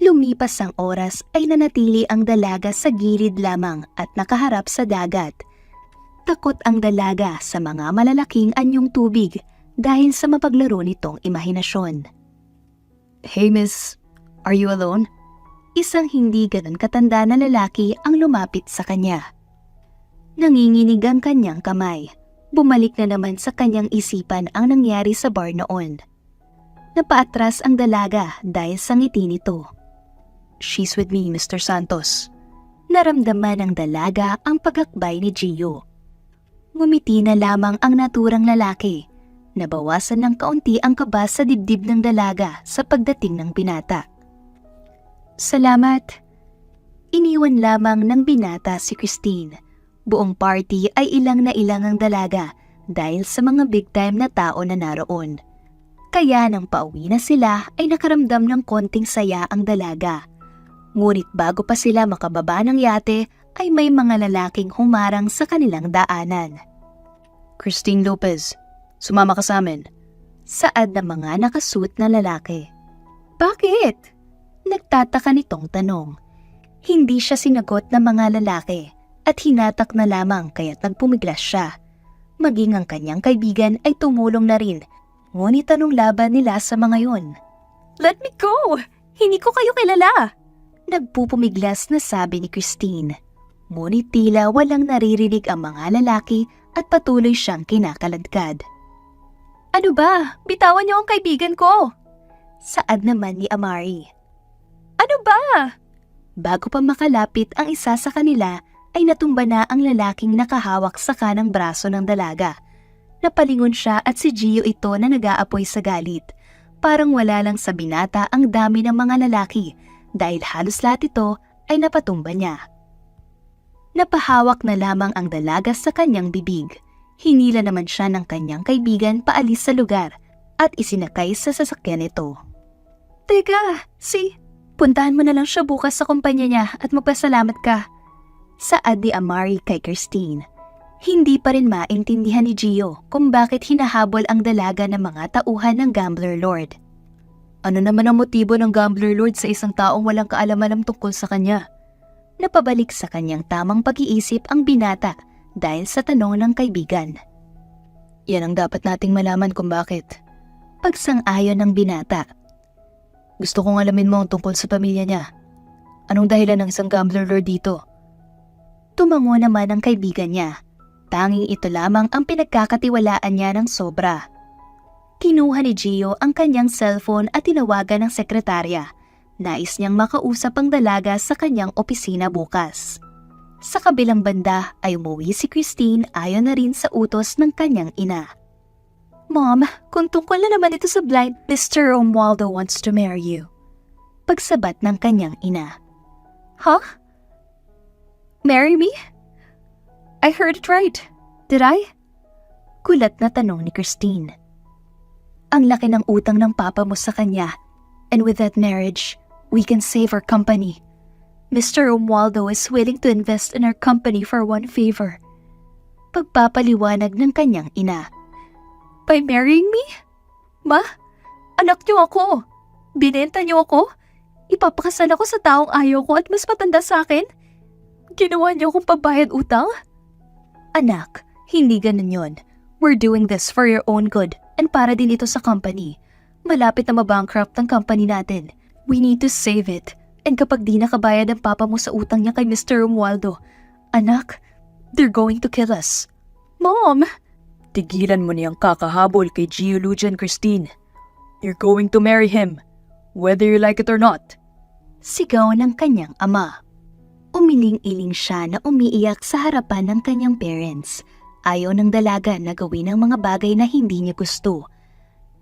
Lumipas ang oras ay nanatili ang dalaga sa gilid lamang at nakaharap sa dagat. Takot ang dalaga sa mga malalaking anyong tubig dahil sa mapaglaro nitong imahinasyon. Hey miss, are you alone? Isang hindi ganun katanda na lalaki ang lumapit sa kanya. Nanginginig ang kanyang kamay. Bumalik na naman sa kanyang isipan ang nangyari sa bar noon. Napaatras ang dalaga dahil sa ngiti nito. She's with me, Mr. Santos. Naramdaman ng dalaga ang pagakbay ni Gio. Ngumiti na lamang ang naturang lalaki. Nabawasan ng kaunti ang kaba sa dibdib ng dalaga sa pagdating ng binata. Salamat. Iniwan lamang ng binata si Christine. Buong party ay ilang na ilang ang dalaga dahil sa mga big time na tao na naroon. Kaya nang pauwi na sila ay nakaramdam ng konting saya ang dalaga. Ngunit bago pa sila makababa ng yate ay may mga lalaking humarang sa kanilang daanan. Christine Lopez, sumama ka sa amin. Saad ng mga nakasuot na lalaki. Bakit? Nagtataka nitong tanong. Hindi siya sinagot ng mga lalaki at hinatak na lamang kaya't nagpumiglas siya. Maging ang kanyang kaibigan ay tumulong na rin. Ngunit anong laban nila sa mga yon? Let me go! Hindi ko kayo kilala! Nagpupumiglas na sabi ni Christine. Ngunit tila walang naririnig ang mga lalaki at patuloy siyang kinakaladkad. Ano ba? Bitawan niyo ang kaibigan ko! Saad naman ni Amari. Ano ba? Bago pa makalapit ang isa sa kanila ay natumba na ang lalaking nakahawak sa kanang braso ng dalaga. Napalingon siya at si Gio ito na nag-aapoy sa galit. Parang wala lang sa binata ang dami ng mga lalaki dahil halos lahat ito ay napatumba niya. Napahawak na lamang ang dalaga sa kanyang bibig. Hinila naman siya ng kanyang kaibigan paalis sa lugar at isinakay sa sasakyan nito. Teka, puntahan mo na lang siya bukas sa kumpanya niya at magpasalamat ka. Saad ni Amari kay Christine. Hindi pa rin maintindihan ni Gio kung bakit hinahabol ang dalaga ng mga tauhan ng Gambler Lord. Ano naman ang motibo ng Gambler Lord sa isang taong walang kaalaman tungkol sa kanya? Napabalik sa kanyang tamang pag-iisip ang binata dahil sa tanong ng kaibigan. Yan ang dapat nating malaman kung bakit. Pagsang-ayon ng binata. Gusto kong alamin mo ang tungkol sa pamilya niya. Anong dahilan ng isang Gambler Lord dito? Tumango naman ang kaibigan niya. Tanging ito lamang ang pinagkakatiwalaan niya ng sobra. Kinuha ni Gio ang kanyang cellphone at tinawagan ng sekretarya. Nais niyang makausap ang dalaga sa kanyang opisina bukas. Sa kabilang banda ay umuwi si Christine ayon na rin sa utos ng kanyang ina. Mom, kung tungkol na naman ito sa blind, Mr. Romualdo wants to marry you. Pagsabat ng kanyang ina. Huh? Marry me? I heard it right. Did I? Kulat na tanong ni Christine. Ang laki ng utang ng papa mo sa kanya, and with that marriage, we can save our company. Mr. Romualdo is willing to invest in our company for one favor. Pagpapaliwanag ng kanyang ina. By marrying me? Ma, anak niyo ako. Binenta niyo ako. Ipapakasal ako sa taong ayaw ko at mas matanda sa akin. Ginawa niyo akong pambayad utang? Anak, hindi ganun yon. We're doing this for your own good and para din ito sa company. Malapit na mabankrupt ang company natin. We need to save it. And kapag di nakabayad ang papa mo sa utang niya kay Mr. Romualdo, anak, they're going to kill us. Mom! Tigilan mo niyang kakahabol kay Gio Lujan, Christine. You're going to marry him, whether you like it or not. Sigaw ng kanyang ama. Umiling-iling siya na umiiyak sa harapan ng kanyang parents. Ayaw ng dalaga na gawin ang mga bagay na hindi niya gusto.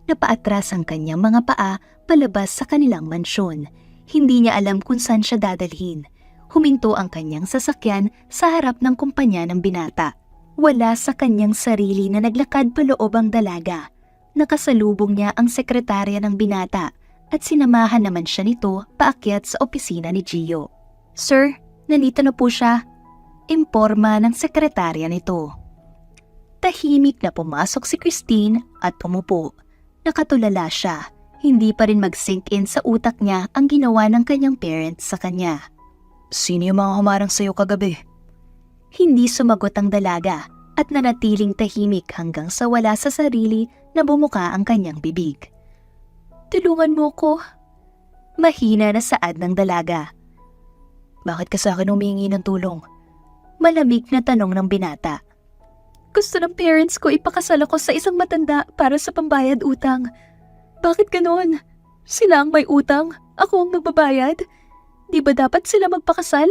Napaatras ang kanyang mga paa palabas sa kanilang mansyon. Hindi niya alam kung saan siya dadalhin. Huminto ang kanyang sasakyan sa harap ng kumpanya ng binata. Wala sa kanyang sarili na naglakad paloob ang dalaga. Nakasalubong niya ang sekretarya ng binata at sinamahan naman siya nito paakyat sa opisina ni Gio. "Sir, nandito na po siya," imporma ng sekretarya nito. Tahimik na pumasok si Christine at tumupo. Nakatulala siya. Hindi pa rin mag-sink in sa utak niya ang ginawa ng kanyang parents sa kanya. Sino yung mga humarang sa'yo kagabi? Hindi sumagot ang dalaga at nanatiling tahimik hanggang sa wala sa sarili na bumuka ang kanyang bibig. "Tulungan mo ko." Mahina na saad ng dalaga. Bakit ka sa akin humingi ng tulong? Malamig na tanong ng binata. Gusto ng parents ko ipakasal ako sa isang matanda para sa pambayad utang. Bakit ganon? Sila ang may utang, ako ang magbabayad. Di ba dapat sila magpakasal?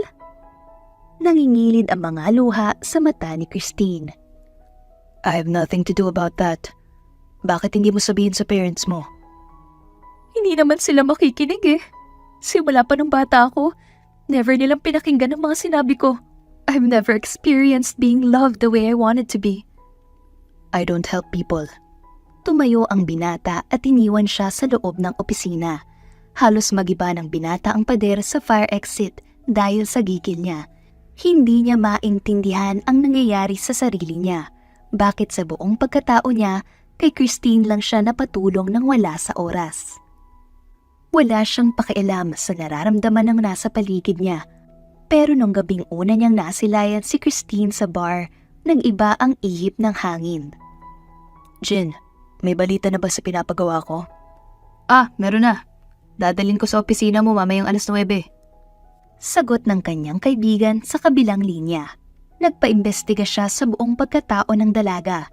Nangingilid ang mga luha sa mata ni Christine. I have nothing to do about that. Bakit hindi mo sabihin sa parents mo? Hindi naman sila makikinig eh. Simula pa nung bata ako, never nilang pinakinggan ang mga sinabi ko. I've never experienced being loved the way I wanted to be. I don't help people. Tumayo ang binata at iniwan siya sa loob ng opisina. Halos magiba ng binata ang pader sa fire exit dahil sa gigil niya. Hindi niya maintindihan ang nangyayari sa sarili niya. Bakit sa buong pagkatao niya, kay Christine lang siya napatulong nang wala sa oras. Wala siyang pakialam sa nararamdaman ng nasa paligid niya. Pero nung gabing una niyang nasilayan si Christine sa bar, nag-iba ang ihip ng hangin. Jin, may balita na ba sa pinapagawa ko? Meron na. Dadalhin ko sa opisina mo mamayang 9:00. Sagot ng kanyang kaibigan sa kabilang linya. Nagpaimbestiga siya sa buong pagkatao ng dalaga.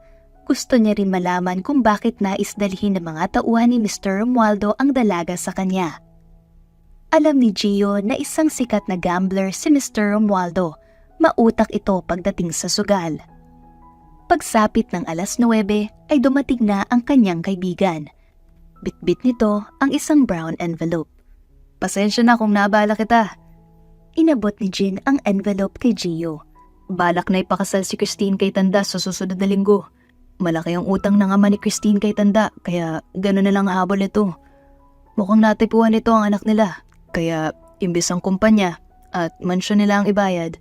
Gusto niya rin malaman kung bakit nais dalhin ng mga tauhan ni Mr. Romualdo ang dalaga sa kanya. Alam ni Gio na isang sikat na gambler si Mr. Romualdo. Mautak ito pagdating sa sugal. Pagsapit ng 9:00 ay dumating na ang kanyang kaibigan. Bitbit nito ang isang brown envelope. Pasensya na kung naabala kita. Inabot ni Jin ang envelope kay Gio. Balak na ipakasal si Christine kay Tanda sa susunod na linggo. Malaki ang utang ng ama ni Christine kay Tanda, kaya gano'n na lang habol ito. Mukhang natipuan nito ang anak nila, kaya imbis ang kumpanya at mansyon nila ang ibayad,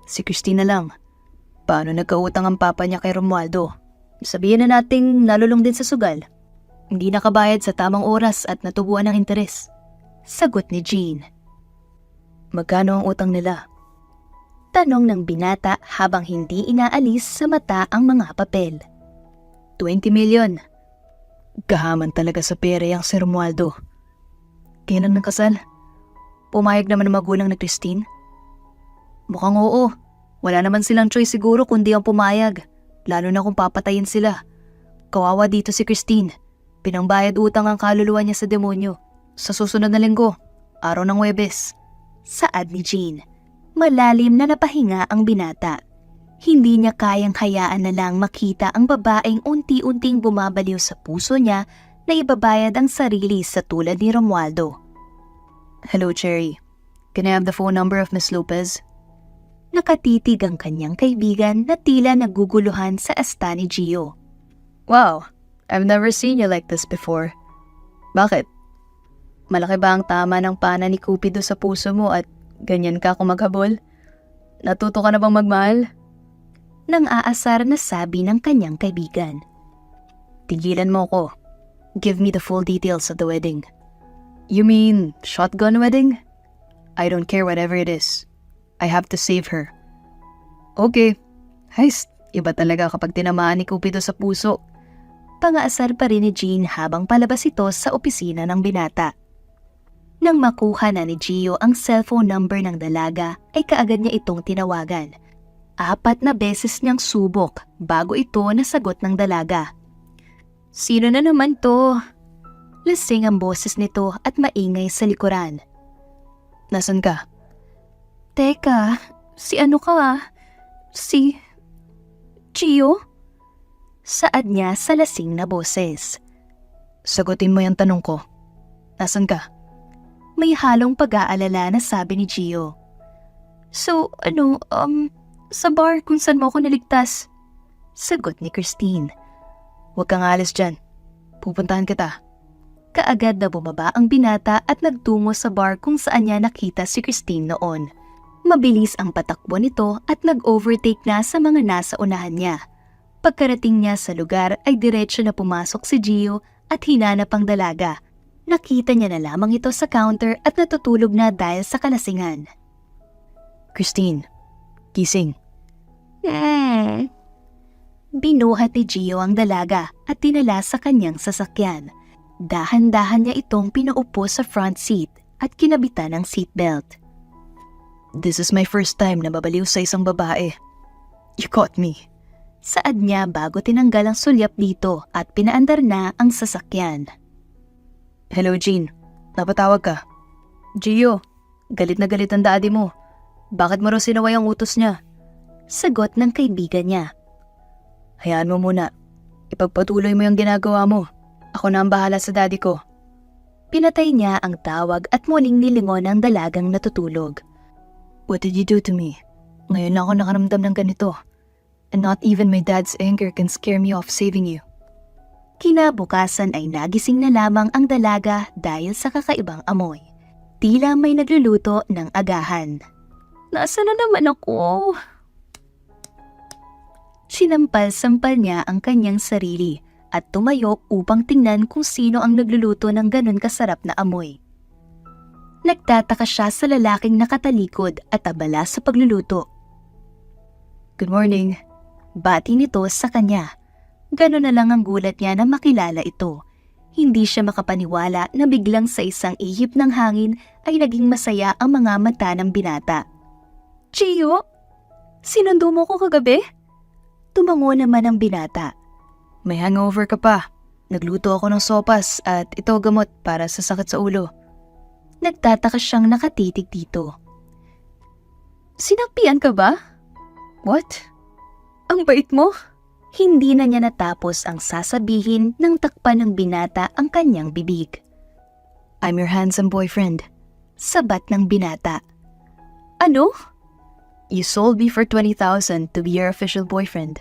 si Christine na lang. Paano nagkautang ang papa niya kay Romualdo? Sabihin na nating nalulong din sa sugal. Hindi nakabayad sa tamang oras at natubuan ng interes. Sagot ni Jean. Magkano ang utang nila? Tanong ng binata habang hindi inaalis sa mata ang mga papel. 20 million. Gahaman talaga sa pera yung si Romualdo. Kailan nagkasal? Pumayag naman ang magulang na Christine? Mukhang oo. Wala naman silang choice siguro kundi ang pumayag. Lalo na kung papatayin sila. Kawawa dito si Christine. Pinangbayad utang ang kaluluwa niya sa demonyo. Sa susunod na linggo, araw ng Huwebes. Saad ni Jean. Malalim na napahinga ang binata. Hindi niya kayang hayaan na lang makita ang babaeng unti-unting bumabaliw sa puso niya na ibabayad ang sarili sa tulad ni Romualdo. Hello, Cherry. Can I have the phone number of Miss Lopez? Nakatitig ang kanyang kaibigan na tila naguguluhan sa asta ni Gio. Wow, I've never seen you like this before. Bakit? Malaki ba ang tama ng pana ni Cupido sa puso mo at ganyan ka kung maghabol? Natuto ka na bang magmahal? Nang aasar na sabi ng kanyang kaibigan. Tigilan mo ko. Give me the full details of the wedding. You mean shotgun wedding? I don't care whatever it is. I have to save her. Okay. Heist, iba talaga kapag tinamaan ni Cupido sa puso. Pangaasar pa rin ni Jean habang palabas ito sa opisina ng binata. Nang makuha na ni Gio ang cellphone number ng dalaga ay kaagad niya itong tinawagan. 4 na beses niyang subok bago ito nasagot ng dalaga. Sino na naman to? Lasing ang boses nito at maingay sa likuran. Nasaan ka? Teka, si ano ka? Si Gio? Saad niya sa lasing na boses. Sagutin mo yung tanong ko. Nasaan ka? May halong pag-aalala na sabi ni Gio. So, sa bar kung saan mo ako naligtas. Sagot ni Christine. Huwag kang alis dyan. Pupuntahan kita. Kaagad na bumaba ang binata at nagtungo sa bar kung saan niya nakita si Christine noon. Mabilis ang patakbo nito at nag-overtake na sa mga nasa unahan niya. Pagkarating niya sa lugar ay diretso na pumasok si Gio at hinanap ang dalaga. Nakita niya na lamang ito sa counter at natutulog na dahil sa kalasingan. Christine, gising. Binuhat ni Gio ang dalaga at dinala sa kanyang sasakyan. Dahan-dahan niya itong pinaupo sa front seat at kinabitan ng seatbelt. This is my first time na babaliw sa isang babae. You caught me. Saad niya bago tinanggal ang sulyap dito at pinaandar na ang sasakyan. Hello, Jean. Napatawag ka. Gio, galit na galit ang daddy mo. Bakit mo raw sinaway ang utos niya? Sagot ng kaibigan niya. Hayaan mo muna. Ipagpatuloy mo yung ginagawa mo. Ako na ang bahala sa daddy ko. Pinatay niya ang tawag at muling nilingon ang dalagang natutulog. What did you do to me? Ngayon lang ako nakaramdam ng ganito. And not even my dad's anger can scare me off saving you. Kinabukasan ay nagising na lamang ang dalaga dahil sa kakaibang amoy. Tila may nagluluto ng agahan. Nasaan na naman ako? Sinampal-sampal niya ang kanyang sarili at tumayo upang tingnan kung sino ang nagluluto ng ganun kasarap na amoy. Nagtataka siya sa lalaking nakatalikod at abala sa pagluluto. Good morning. Bati nito sa kanya. Ganon na lang ang gulat niya na makilala ito. Hindi siya makapaniwala na biglang sa isang ihip ng hangin ay naging masaya ang mga mata ng binata. Gio? Sinundo mo ko kagabi? Tumango naman ang binata. May hangover ka pa. Nagluto ako ng sopas at ito gamot para sa sakit sa ulo. Nagtataka siyang nakatitig dito. Sinakpian ka ba? What? Ang bait mo? Hindi na niya natapos ang sasabihin nang takpan ng binata ang kanyang bibig. I'm your handsome boyfriend. Sabat ng binata. Ano? You sold me for 20,000 to be your official boyfriend.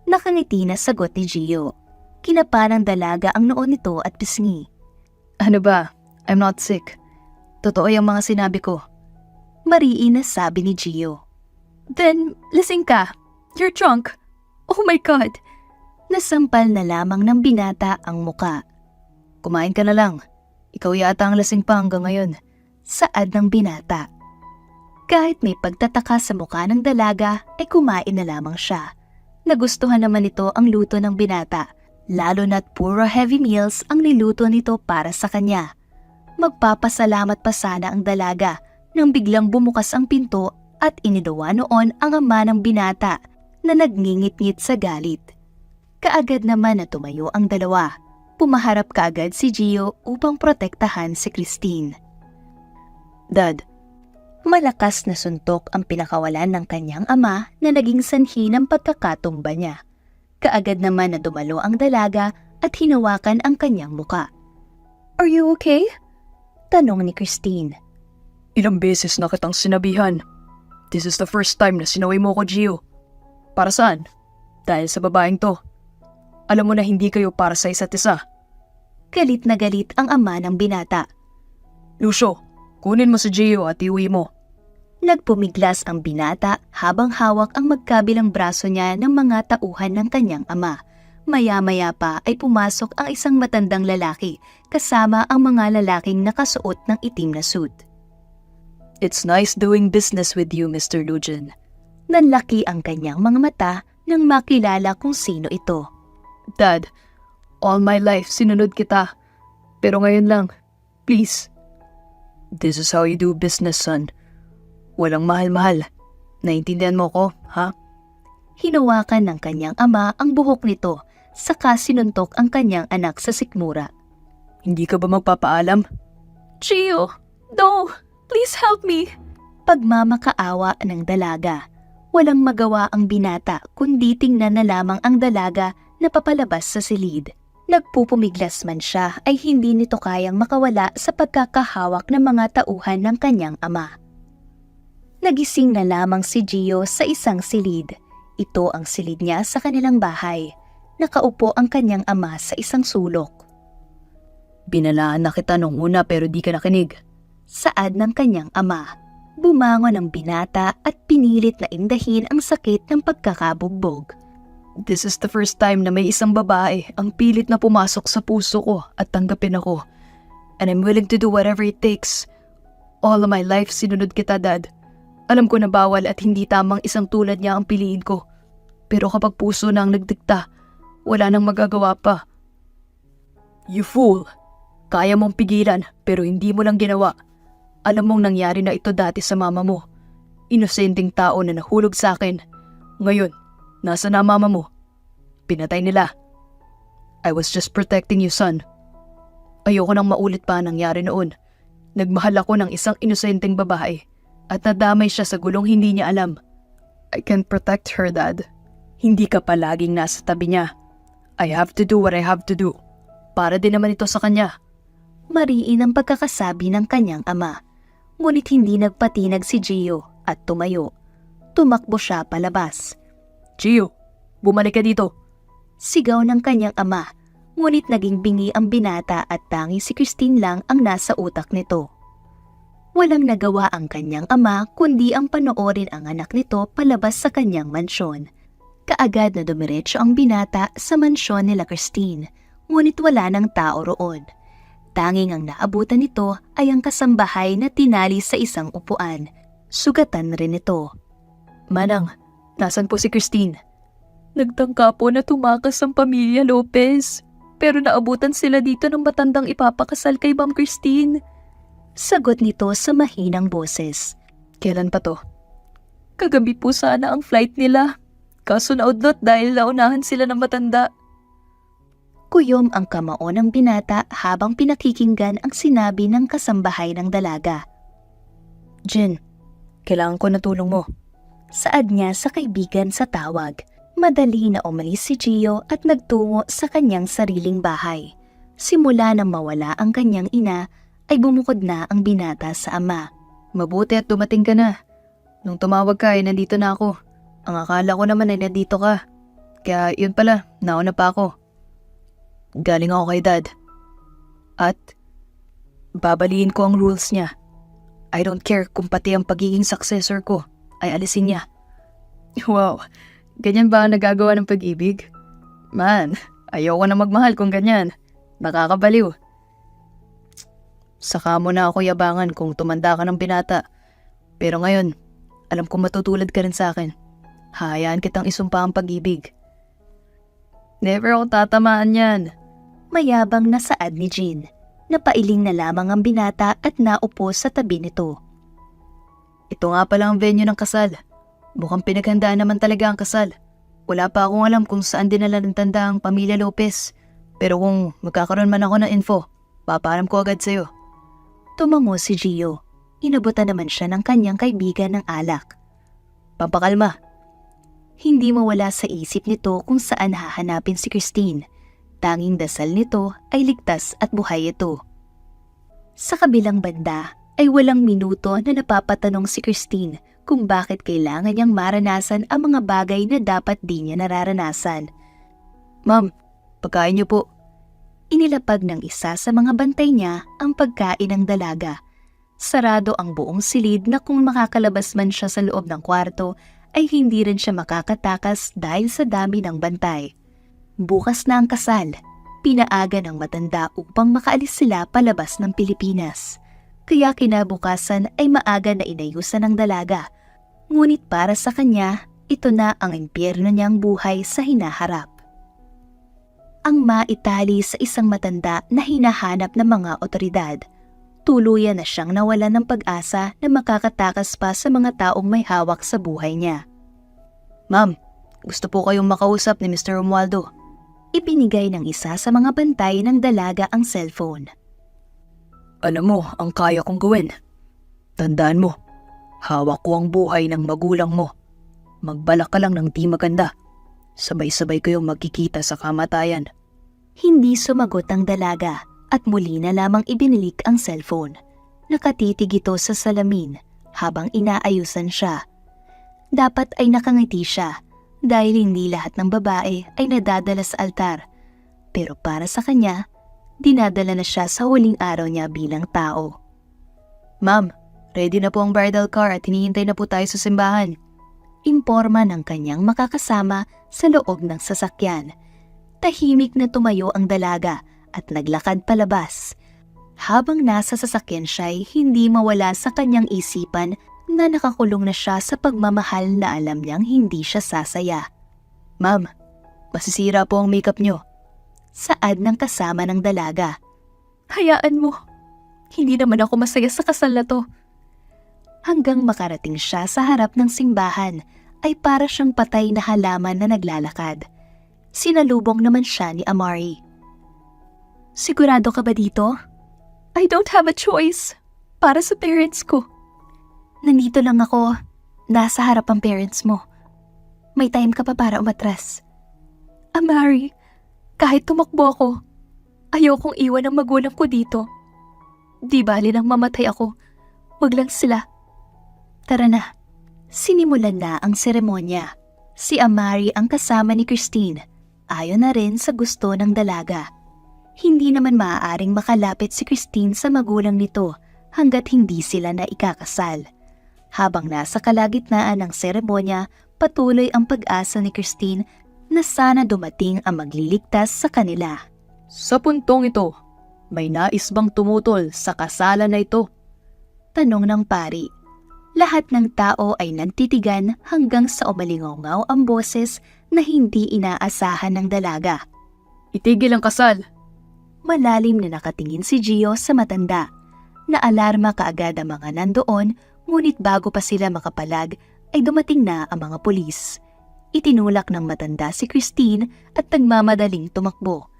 Nakangiti na sagot ni Gio. Kinapa ng dalaga ang noo nito at pisngi. Ano ba? I'm not sick. Totoo yung mga sinabi ko. Mariin na sabi ni Gio. Then, lasing ka. You're drunk. Oh my God! Nasampal na lamang ng binata ang muka. Kumain ka na lang. Ikaw yata ang lasing pa hanggang ngayon. Saad ng binata. Kahit may pagtataka sa mukha ng dalaga, ay kumain na lamang siya. Nagustuhan naman nito ang luto ng binata, lalo na't puro heavy meals ang niluto nito para sa kanya. Magpapasalamat pa sana ang dalaga nang biglang bumukas ang pinto at inidawa noon ang ama ng binata na nagngingit-ngit sa galit. Kaagad naman na tumayo ang dalawa. Pumaharap kaagad si Gio upang protektahan si Christine. Dad, malakas na suntok ang pinakawalan ng kanyang ama na naging sanhi ng pagkakatumba niya. Kaagad naman na dumalo ang dalaga at hinawakan ang kanyang muka. Are you okay? Tanong ni Christine. ilang beses na kitang sinabihan. This is the first time na sinaway mo ko, Gio. Para saan? Dahil sa babaeng to. Alam mo na hindi kayo para sa isa't isa. Galit na galit ang ama ng binata. Lucio, kunin mo si Gio at iuwi mo. Nagpumiglas ang binata habang hawak ang magkabilang braso niya ng mga tauhan ng kanyang ama. Maya-maya pa ay pumasok ang isang matandang lalaki kasama ang mga lalaking nakasuot ng itim na suit. It's nice doing business with you, Mr. Lujan. Nanlaki ang kanyang mga mata nang makilala kung sino ito. Dad, all my life sinunod kita. Pero ngayon lang, please. This is how you do business, son. Walang mahal-mahal. Naintindihan mo ko, ha? Hinawakan ng kanyang ama ang buhok nito, saka sinuntok ang kanyang anak sa sikmura. Hindi ka ba magpapaalam? Gio, no! Please help me! Pagmamakaawa ng dalaga. Walang magawa ang binata kundi tingnan na lamang ang dalaga na papalabas sa silid. Nagpupumiglas man siya ay hindi nito kayang makawala sa pagkakahawak ng mga tauhan ng kanyang ama. Nagising na lamang si Gio sa isang silid. Ito ang silid niya sa kanilang bahay. Nakaupo ang kanyang ama sa isang sulok. Binalaan na kita nung una pero di ka nakinig. Saad ng kanyang ama. Bumangon ang binata at pinilit na indahin ang sakit ng pagkakabugbog. This is the first time na may isang babae ang pilit na pumasok sa puso ko at tanggapin ako. And I'm willing to do whatever it takes. All of my life sinunod kita, Dad. Alam ko na bawal at hindi tamang isang tulad niya ang piliin ko. Pero kapag puso na ang nagdikta, wala nang magagawa pa. You fool! Kaya mong pigilan pero hindi mo lang ginawa. Alam mong nangyari na ito dati sa mama mo. Inosenteng tao na nahulog sa akin. Ngayon, nasa na mama mo? Pinatay nila. I was just protecting you, son. Ayoko nang maulit pa ang nangyari noon. Nagmahal ako ng isang inosenteng babae at nadamay siya sa gulong hindi niya alam. I can't protect her, Dad. Hindi ka palaging nasa tabi niya. I have to do what I have to do. Para din naman ito sa kanya. Mariin ang pagkakasabi ng kanyang ama. Ngunit hindi nagpatinag si Gio at tumayo. Tumakbo siya palabas. Gio, bumalik ka dito. Sigaw ng kanyang ama, ngunit naging bingi ang binata at tanging si Christine lang ang nasa utak nito. Walang nagawa ang kanyang ama kundi ang panoorin ang anak nito palabas sa kanyang mansyon. Kaagad na dumiretso ang binata sa mansyon nila Christine, ngunit wala ng tao roon. Tanging ang naabutan nito ay ang kasambahay na tinali sa isang upuan. Sugatan rin ito. Manang, nasan po si Christine? Nagtangka po na tumakas ang pamilya Lopez. Pero naabutan sila dito ng matandang ipapakasal kay Ma'am Christine. Sagot nito sa mahinang boses. Kailan pa to? Kagabi po sana ang flight nila. Kaso naudlot dahil naunahan sila ng matanda. Kuyom ang kamao ng binata habang pinakikinggan ang sinabi ng kasambahay ng dalaga. Jen, kailangan ko na tulong mo. Saad niya sa kaibigan sa tawag. Madali na umalis si Gio at nagtungo sa kanyang sariling bahay. Simula nang mawala ang kanyang ina, ay bumukod na ang binata sa ama. Mabuti at dumating ka na. Nung tumawag ka ay nandito na ako. Ang akala ko naman ay nandito ka. Kaya yun pala, nauna pa ako. Galing ako kay Dad. At babaliin ko ang rules niya. I don't care kung pati ang pagiging successor ko ay alisin niya. Wow, ganyan ba ang nagagawa ng pag-ibig? Man, ayoko na magmahal kung ganyan. Nakakabaliw. Saka mo na ako yabangan kung tumanda ka ng binata. Pero ngayon, alam ko matutulad ka rin sa akin. Hayaan kitang isumpa ang pag-ibig. Never ako tatamaan yan. Mayabang na saad ni Jean. Napailing na lamang ang binata at naupo sa tabi nito. Ito nga pala ang venue ng kasal. Mukhang pinaghandaan naman talaga ang kasal. Wala pa akong alam kung saan dinala ng tanda ang pamilya Lopez. Pero kung magkakaroon man ako ng info, papaalam ko agad sa'yo. Tumango si Gio. Inabutan naman siya ng kanyang kaibigan ng alak. Pampakalma. Hindi mawala sa isip nito kung saan hahanapin si Christine. Tanging dasal nito ay ligtas at buhay ito. Sa kabilang banda ay walang minuto na napapatanong si Christine kung bakit kailangan niyang maranasan ang mga bagay na dapat di niya nararanasan. Ma'am, pagkain niyo po. Inilapag ng isa sa mga bantay niya ang pagkain ng dalaga. Sarado ang buong silid na kung makakalabas man siya sa loob ng kwarto ay hindi rin siya makakatakas dahil sa dami ng bantay. Bukas na ang kasal. Pinaaga ng matanda upang makaalis sila palabas ng Pilipinas. Kaya kinabukasan ay maaga na inayusan ng dalaga. Ngunit para sa kanya, ito na ang impyerno niyang buhay sa hinaharap. Ang maitali sa isang matanda na hinahanap ng mga otoridad. Tuluyan na siyang nawalan ng pag-asa na makakatakas pa sa mga taong may hawak sa buhay niya. Ma'am, gusto po kayong makausap ni Mr. Romualdo. Ibinigay ng isa sa mga bantay ng dalaga ang cellphone. Alam mo, ang kaya kong gawin. Tandaan mo, hawak ko ang buhay ng magulang mo. Magbalak ka lang ng di maganda. Sabay-sabay kayong magkikita sa kamatayan. Hindi sumagot ang dalaga at muli na lamang ibinilik ang cellphone. Nakatitig ito sa salamin habang inaayusan siya. Dapat ay nakangiti siya dahil hindi lahat ng babae ay nadadala sa altar. Pero para sa kanya, dinadala na siya sa huling araw niya bilang tao. Ma'am, ready na po ang bridal car at hinihintay na po tayo sa simbahan. Imporma ng kanyang makakasama sa loob ng sasakyan. Tahimik na tumayo ang dalaga at naglakad palabas. Habang nasa sasakyan siya'y hindi mawala sa kanyang isipan na nakakulong na siya sa pagmamahal na alam niyang hindi siya sasaya. Ma'am, masisira po ang makeup nyo. Saad ng kasama ng dalaga. Hayaan mo. Hindi naman ako masaya sa kasal na to. Hanggang makarating siya sa harap ng simbahan ay para siyang patay na halaman na naglalakad. Sinalubong naman siya ni Amari. Sigurado ka ba dito? I don't have a choice. Para sa parents ko. Nandito lang ako. Nasa harap ang parents mo. May time ka pa para umatras. Amari, kahit tumakbo ako, ayokong iwan ang magulang ko dito. Di bali nang mamatay ako. Wag lang sila. Tara na. Sinimulan na ang seremonya. Si Amari ang kasama ni Christine. Ayon na rin sa gusto ng dalaga. Hindi naman maaaring makalapit si Christine sa magulang nito hanggat hindi sila na ikakasal. Habang nasa kalagitnaan ng seremonya, patuloy ang pag-asa ni Christine na sana dumating ang magliligtas sa kanila. Sa puntong ito, may nais bang tumutol sa kasalan na ito? Tanong ng pari. Lahat ng tao ay nagtitigan hanggang sa umalingaw ang boses na hindi inaasahan ng dalaga. Itigil ang kasal. Malalim na nakatingin si Gio sa matanda. Naalarma kaagad ang mga nandoon, ngunit bago pa sila makapalag ay dumating na ang mga pulis. Itinulak ng matanda si Christine at nagmamadaling tumakbo.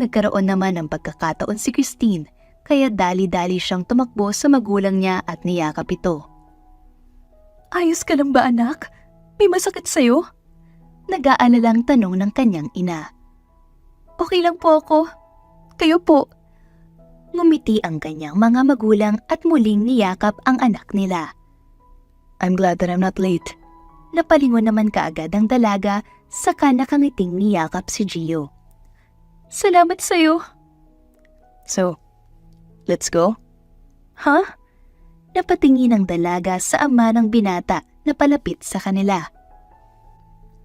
Nagkaroon naman ng pagkakataon si Christine, kaya dali-dali siyang tumakbo sa magulang niya at niyakap ito. Ayos ka lang ba, anak? May masakit sa'yo? Nag-aalalang tanong ng kanyang ina. Okay lang po ako. Kayo po. Ngumiti ang kanyang mga magulang at muling niyakap ang anak nila. I'm glad that I'm not late. Napalingon naman kaagad ang dalaga saka nakangiting niyakap si Gio. Salamat sa'yo. So, let's go? Huh? Napatingin ang dalaga sa ama ng binata na palapit sa kanila.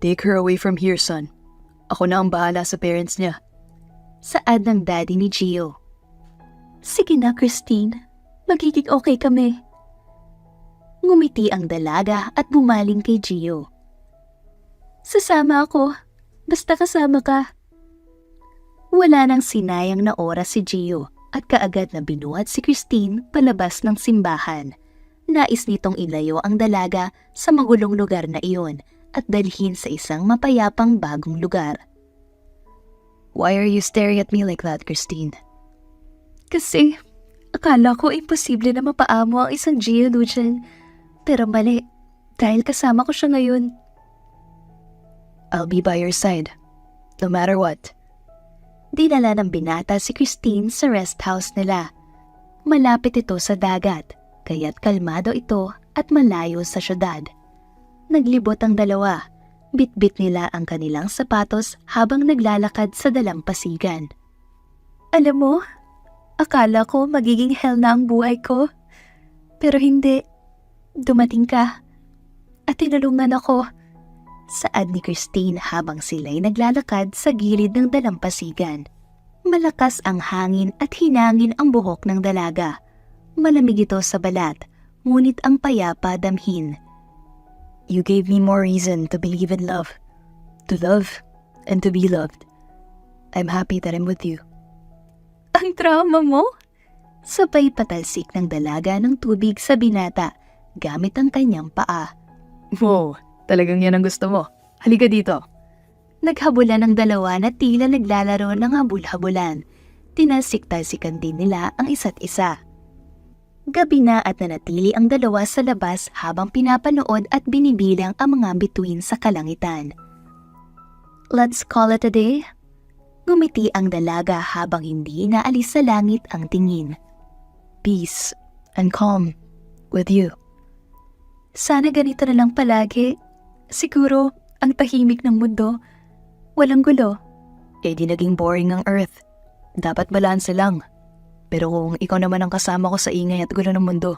Take her away from here, son. Ako na ang bahala sa parents niya. Saad ng daddy ni Gio. Sige na, Christine. Magiging okay kami. Ngumiti ang dalaga at bumaling kay Gio. Sasama ako. Basta kasama ka. Wala nang sinayang na oras si Gio at kaagad na binuhat si Christine palabas ng simbahan. Nais nitong ilayo ang dalaga sa magulong lugar na iyon at dalhin sa isang mapayapang bagong lugar. Why are you staring at me like that, Christine? Kasi akala ko imposible na mapaamo ang isang geologian. Pero mali, dahil kasama ko siya ngayon. I'll be by your side, no matter what. Dinala ng binata si Christine sa rest house nila. Malapit ito sa dagat, kaya't kalmado ito at malayo sa syudad. Naglibot ang dalawa. Bitbit nila ang kanilang sapatos habang naglalakad sa dalampasigan. Alam mo, akala ko magiging hell na ang buhay ko. Pero hindi. Dumating ka. At tinulungan ako. Saad ni Christine habang sila'y naglalakad sa gilid ng dalampasigan. Malakas ang hangin at hinangin ang buhok ng dalaga. Malamig ito sa balat, ngunit ang payapa damhin. You gave me more reason to believe in love. To love and to be loved. I'm happy that I'm with you. Ang trauma mo? Sabay patalsik ng dalaga ng tubig sa binata gamit ang kanyang paa. Wow, talagang yan ang gusto mo. Halika dito. Naghabulan ang dalawa na tila naglalaro ng habul-habulan. Tinalsik-talsikan din nila ang isa't isa. Gabi na at nanatili ang dalawa sa labas habang pinapanood at binibilang ang mga bituin sa kalangitan. Let's call it a day. Ngumiti ang dalaga habang hindi inaalis sa langit ang tingin. Peace and calm with you. Sana ganito na lang palagi. Siguro, ang tahimik ng mundo. Walang gulo. Eh di naging boring ang Earth. Dapat balanse lang. Pero kung ikaw naman ang kasama ko sa ingay at gulo ng mundo,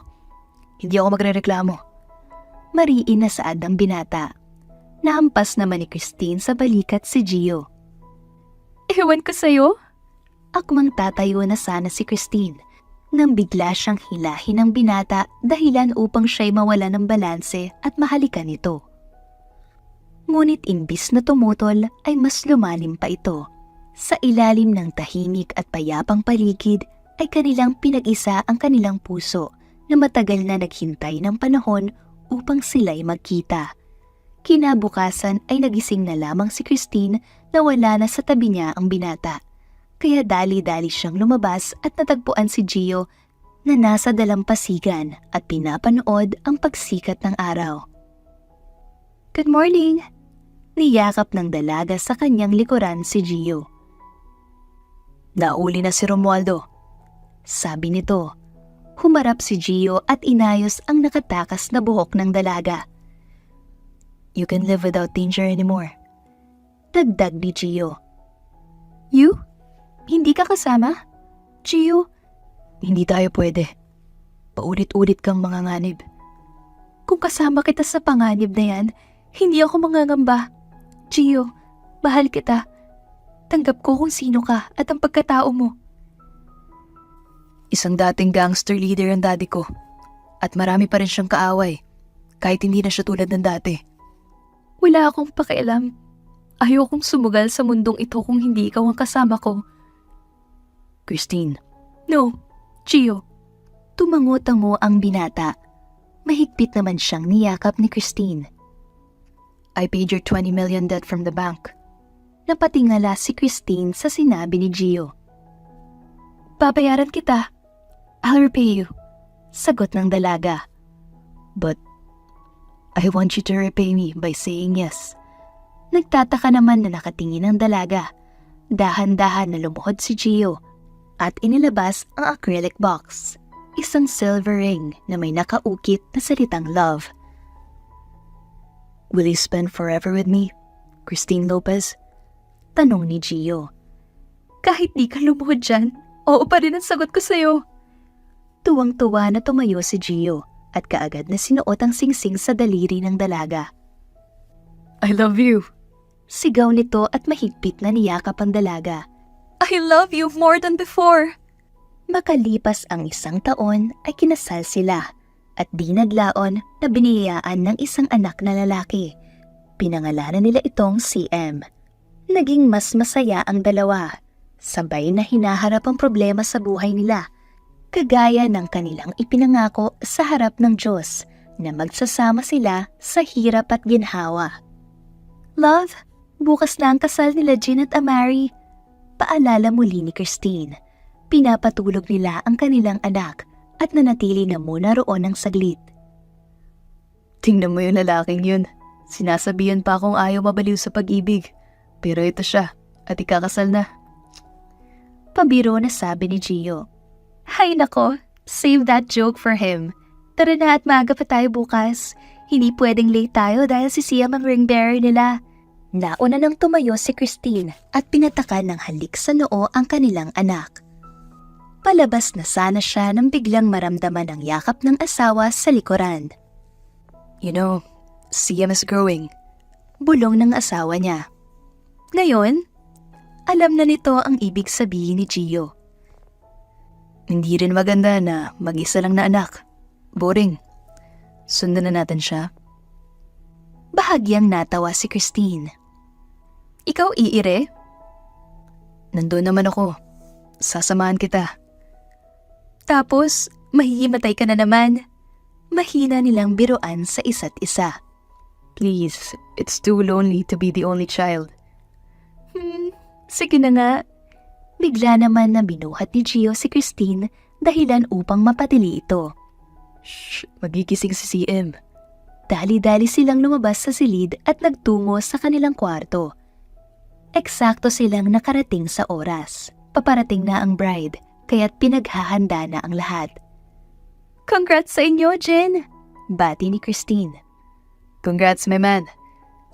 hindi ako magrereklamo. Mariin na saad ang binata. Nahampas naman ni Christine sa balikat si Gio. Ewan ko sa'yo. Akmang tatayo na sana si Christine nang bigla siyang hilahin ng binata dahilan upang siya'y mawala ng balanse at mahalikan ito. Ngunit imbis na tumutol ay mas lumalim pa ito. Sa ilalim ng tahimik at payapang paligid ay kanilang pinag-isa ang kanilang puso na matagal na naghintay ng panahon upang sila'y magkita. Kinabukasan ay nagising na lamang si Christine na wala na sa tabi niya ang binata. Kaya dali-dali siyang lumabas at natagpuan si Gio na nasa dalampasigan at pinapanood ang pagsikat ng araw. Good morning. Niyakap ng dalaga sa kanyang likuran si Gio. Nauli na si Romualdo. Sabi nito. Humarap si Gio at inayos ang nakatakas na buhok ng dalaga. You can live without danger anymore. Dagdag ni Gio. You? Hindi ka kasama? Gio? Hindi tayo pwede. Paulit-ulit kang manganganib. Kung kasama kita sa panganib na yan, hindi ako mangangamba. Gio, mahal kita. Tanggap ko kung sino ka at ang pagkatao mo. Isang dating gangster leader ang daddy ko. At marami pa rin siyang kaaway. Kahit hindi na siya tulad ng dati. Wala akong pakialam. Ayokong sumugal sa mundong ito kung hindi ikaw ang kasama ko. Christine. No, Gio. Tumango-tango ang binata. Mahigpit naman siyang niyakap ni Christine. I paid your 20 million debt from the bank. Napatingala si Christine sa sinabi ni Gio. Babayaran kita. I'll repay you. Sagot ng dalaga. But I want you to repay me by saying yes. Nagtataka naman na nakatingin ang dalaga. Dahan-dahan na lumuhod si Gio at inilabas ang acrylic box. Isang silver ring na may nakaukit na salitang love. Will you spend forever with me, Christine Lopez? Tanong ni Gio. Kahit di ka lumuhod dyan, oo pa rin ang sagot ko sa'yo. Tuwang-tuwa na tumayo si Gio at kaagad na sinuot ang singsing sa daliri ng dalaga. I love you. Sigaw nito at mahigpit na niyakap ang dalaga. I love you more than before. Makalipas ang 1 taon ay kinasal sila at di naglaon na biniyayaan ng isang anak na lalaki. Pinangalanan nila itong CM. Naging mas masaya ang dalawa. Sabay na hinaharap ang problema sa buhay nila. Kagaya ng kanilang ipinangako sa harap ng Diyos na magsasama sila sa hirap at ginhawa. Love, bukas na ang kasal nila Jean at Amari. Paalala muli ni Christine. Pinapatulog nila ang kanilang anak at nanatili na muna roon ng saglit. Tingnan mo yung lalaking yun. Sinasabihan pa akong ayaw mabaliw sa pag-ibig. Pero ito siya at ikakasal na. Pabiro na sabi ni Gio. Hay nako, save that joke for him. Tara na at maaga pa tayo bukas. Hindi pwedeng late tayo dahil si Siam ang ring bearer nila. Nauna nang tumayo si Christine at pinatakan ng halik sa noo ang kanilang anak. Palabas na sana siya nang biglang maramdaman ang yakap ng asawa sa likuran. You know, Siam is growing. Bulong ng asawa niya. Ngayon, alam na nito ang ibig sabihin ni Gio. Hindi rin maganda na mag-isa lang na anak. Boring. Sundan na natin siya. Bahagyang natawa si Christine. Ikaw iire? Nandun naman ako. Sasamahan kita. Tapos, mahihimatay ka na naman. Mahina nilang biruan sa isa't isa. Please, it's too lonely to be the only child. Sige na nga. Bigla naman na binuhat ni Gio si Christine dahilan upang mapatili ito. Shh, magigising si CM. Dali-dali silang lumabas sa silid at nagtungo sa kanilang kwarto. Eksakto silang nakarating sa oras. Paparating na ang bride, kaya't pinaghahanda na ang lahat. Congrats sa inyo, Jen! Bati ni Christine. Congrats, my man.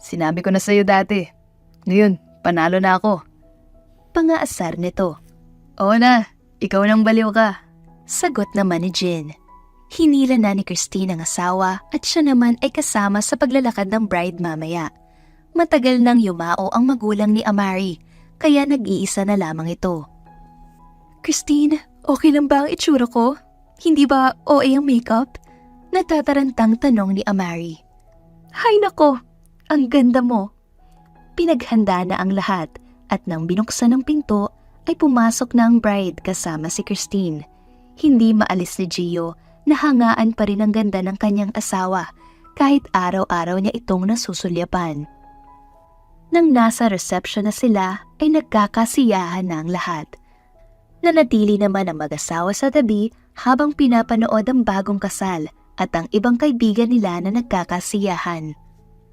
Sinabi ko na sa'yo dati. Ngayon, panalo na ako. Pangaasar nito. Oo na, ikaw nang baliw ka. Sagot naman ni Jin. Hinila na ni Christine ang asawa at siya naman ay kasama sa paglalakad ng bride mamaya. Matagal nang yumao ang magulang ni Amari, kaya nag-iisa na lamang ito. Christine, okay lang ba ang itsura ko? Hindi ba OA ang makeup? Natatarantang tanong ni Amari. Hay nako, ang ganda mo. Pinaghanda na ang lahat at nang binuksan ang pinto ay pumasok na ang bride kasama si Christine. Hindi maalis ni Gio na hangaan pa rin ang ganda ng kanyang asawa kahit araw-araw niya itong nasusulyapan. Nang nasa reception na sila ay nagkakasiyahan na ang lahat. Nanatili naman ang mag-asawa sa tabi habang pinapanood ang bagong kasal at ang ibang kaibigan nila na nagkakasiyahan.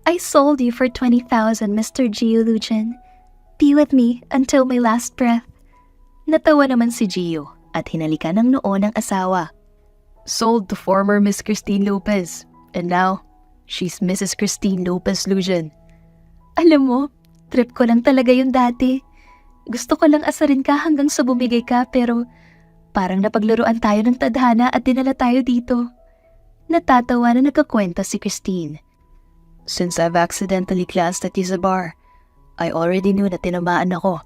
I sold you for 20,000, Mr. Gio Lujan. Be with me until my last breath. Natawa naman si Gio at hinalikan ng noo ng asawa. Sold to former Miss Christine Lopez. And now, she's Mrs. Christine Lopez Lujan. Alam mo, trip ko lang talaga yun dati. Gusto ko lang asarin ka hanggang sa bumigay ka pero parang napaglaruan tayo ng tadhana at dinala tayo dito. Natatawa na nagkakwento si Christine. Since I've accidentally glanced at you sa bar, I already knew na tinamaan ako.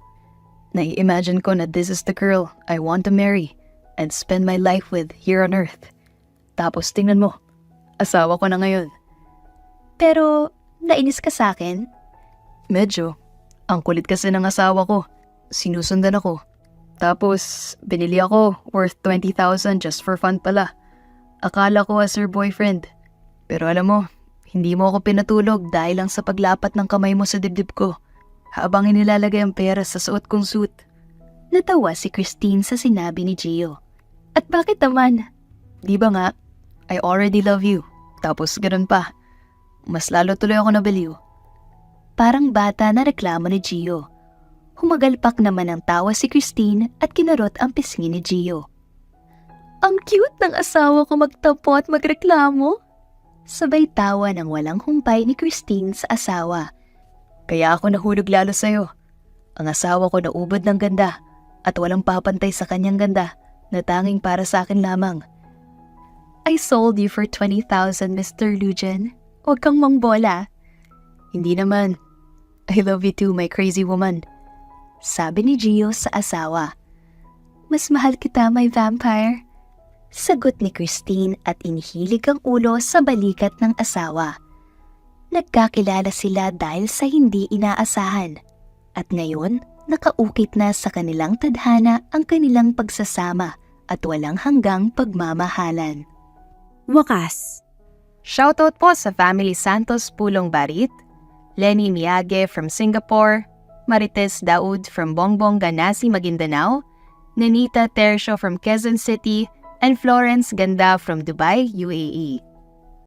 Nai-imagine ko na this is the girl I want to marry and spend my life with here on earth. Tapos tingnan mo, asawa ko na ngayon. Pero nainis ka sa akin? Medyo. Ang kulit kasi ng asawa ko. Sinusundan ako. Tapos, binili ako worth 20,000 just for fun pala. Akala ko as her boyfriend. Pero alam mo, hindi mo ako pinatulog dahil lang sa paglapat ng kamay mo sa dibdib ko habang inilalagay ang pera sa suot kong suit. Natawa si Christine sa sinabi ni Gio. At bakit naman? Di ba nga, I already love you. Tapos ganun pa. Mas lalo tuloy ako nabaliw. Parang bata na reklamo ni Gio. Humagalpak naman ang tawa si Christine at kinarot ang pisngi ni Gio. Ang cute ng asawa ko magtapo at magreklamo. Sabay tawa ng walang humpay ni Christine sa asawa. Kaya ako nahulog lalo sa'yo. Ang asawa ko naubod ng ganda at walang papantay sa kanyang ganda na tanging para sa akin lamang. I sold you for 20,000, Mr. Lujan. Huwag kang mangbola. Hindi naman. I love you too, my crazy woman. Sabi ni Gio sa asawa. Mas mahal kita, my vampire. Sagot ni Christine at inihilig ang ulo sa balikat ng asawa. Nagkakilala sila dahil sa hindi inaasahan. At ngayon, nakaukit na sa kanilang tadhana ang kanilang pagsasama at walang hanggang pagmamahalan. Wakas. Shoutout po sa Family Santos Pulong Barit, Lenny Miyage from Singapore, Marites Daud from Bongbong Ganasi, Maguindanao, Nanita Tercio from Quezon City, and Florence Ganda from Dubai, UAE.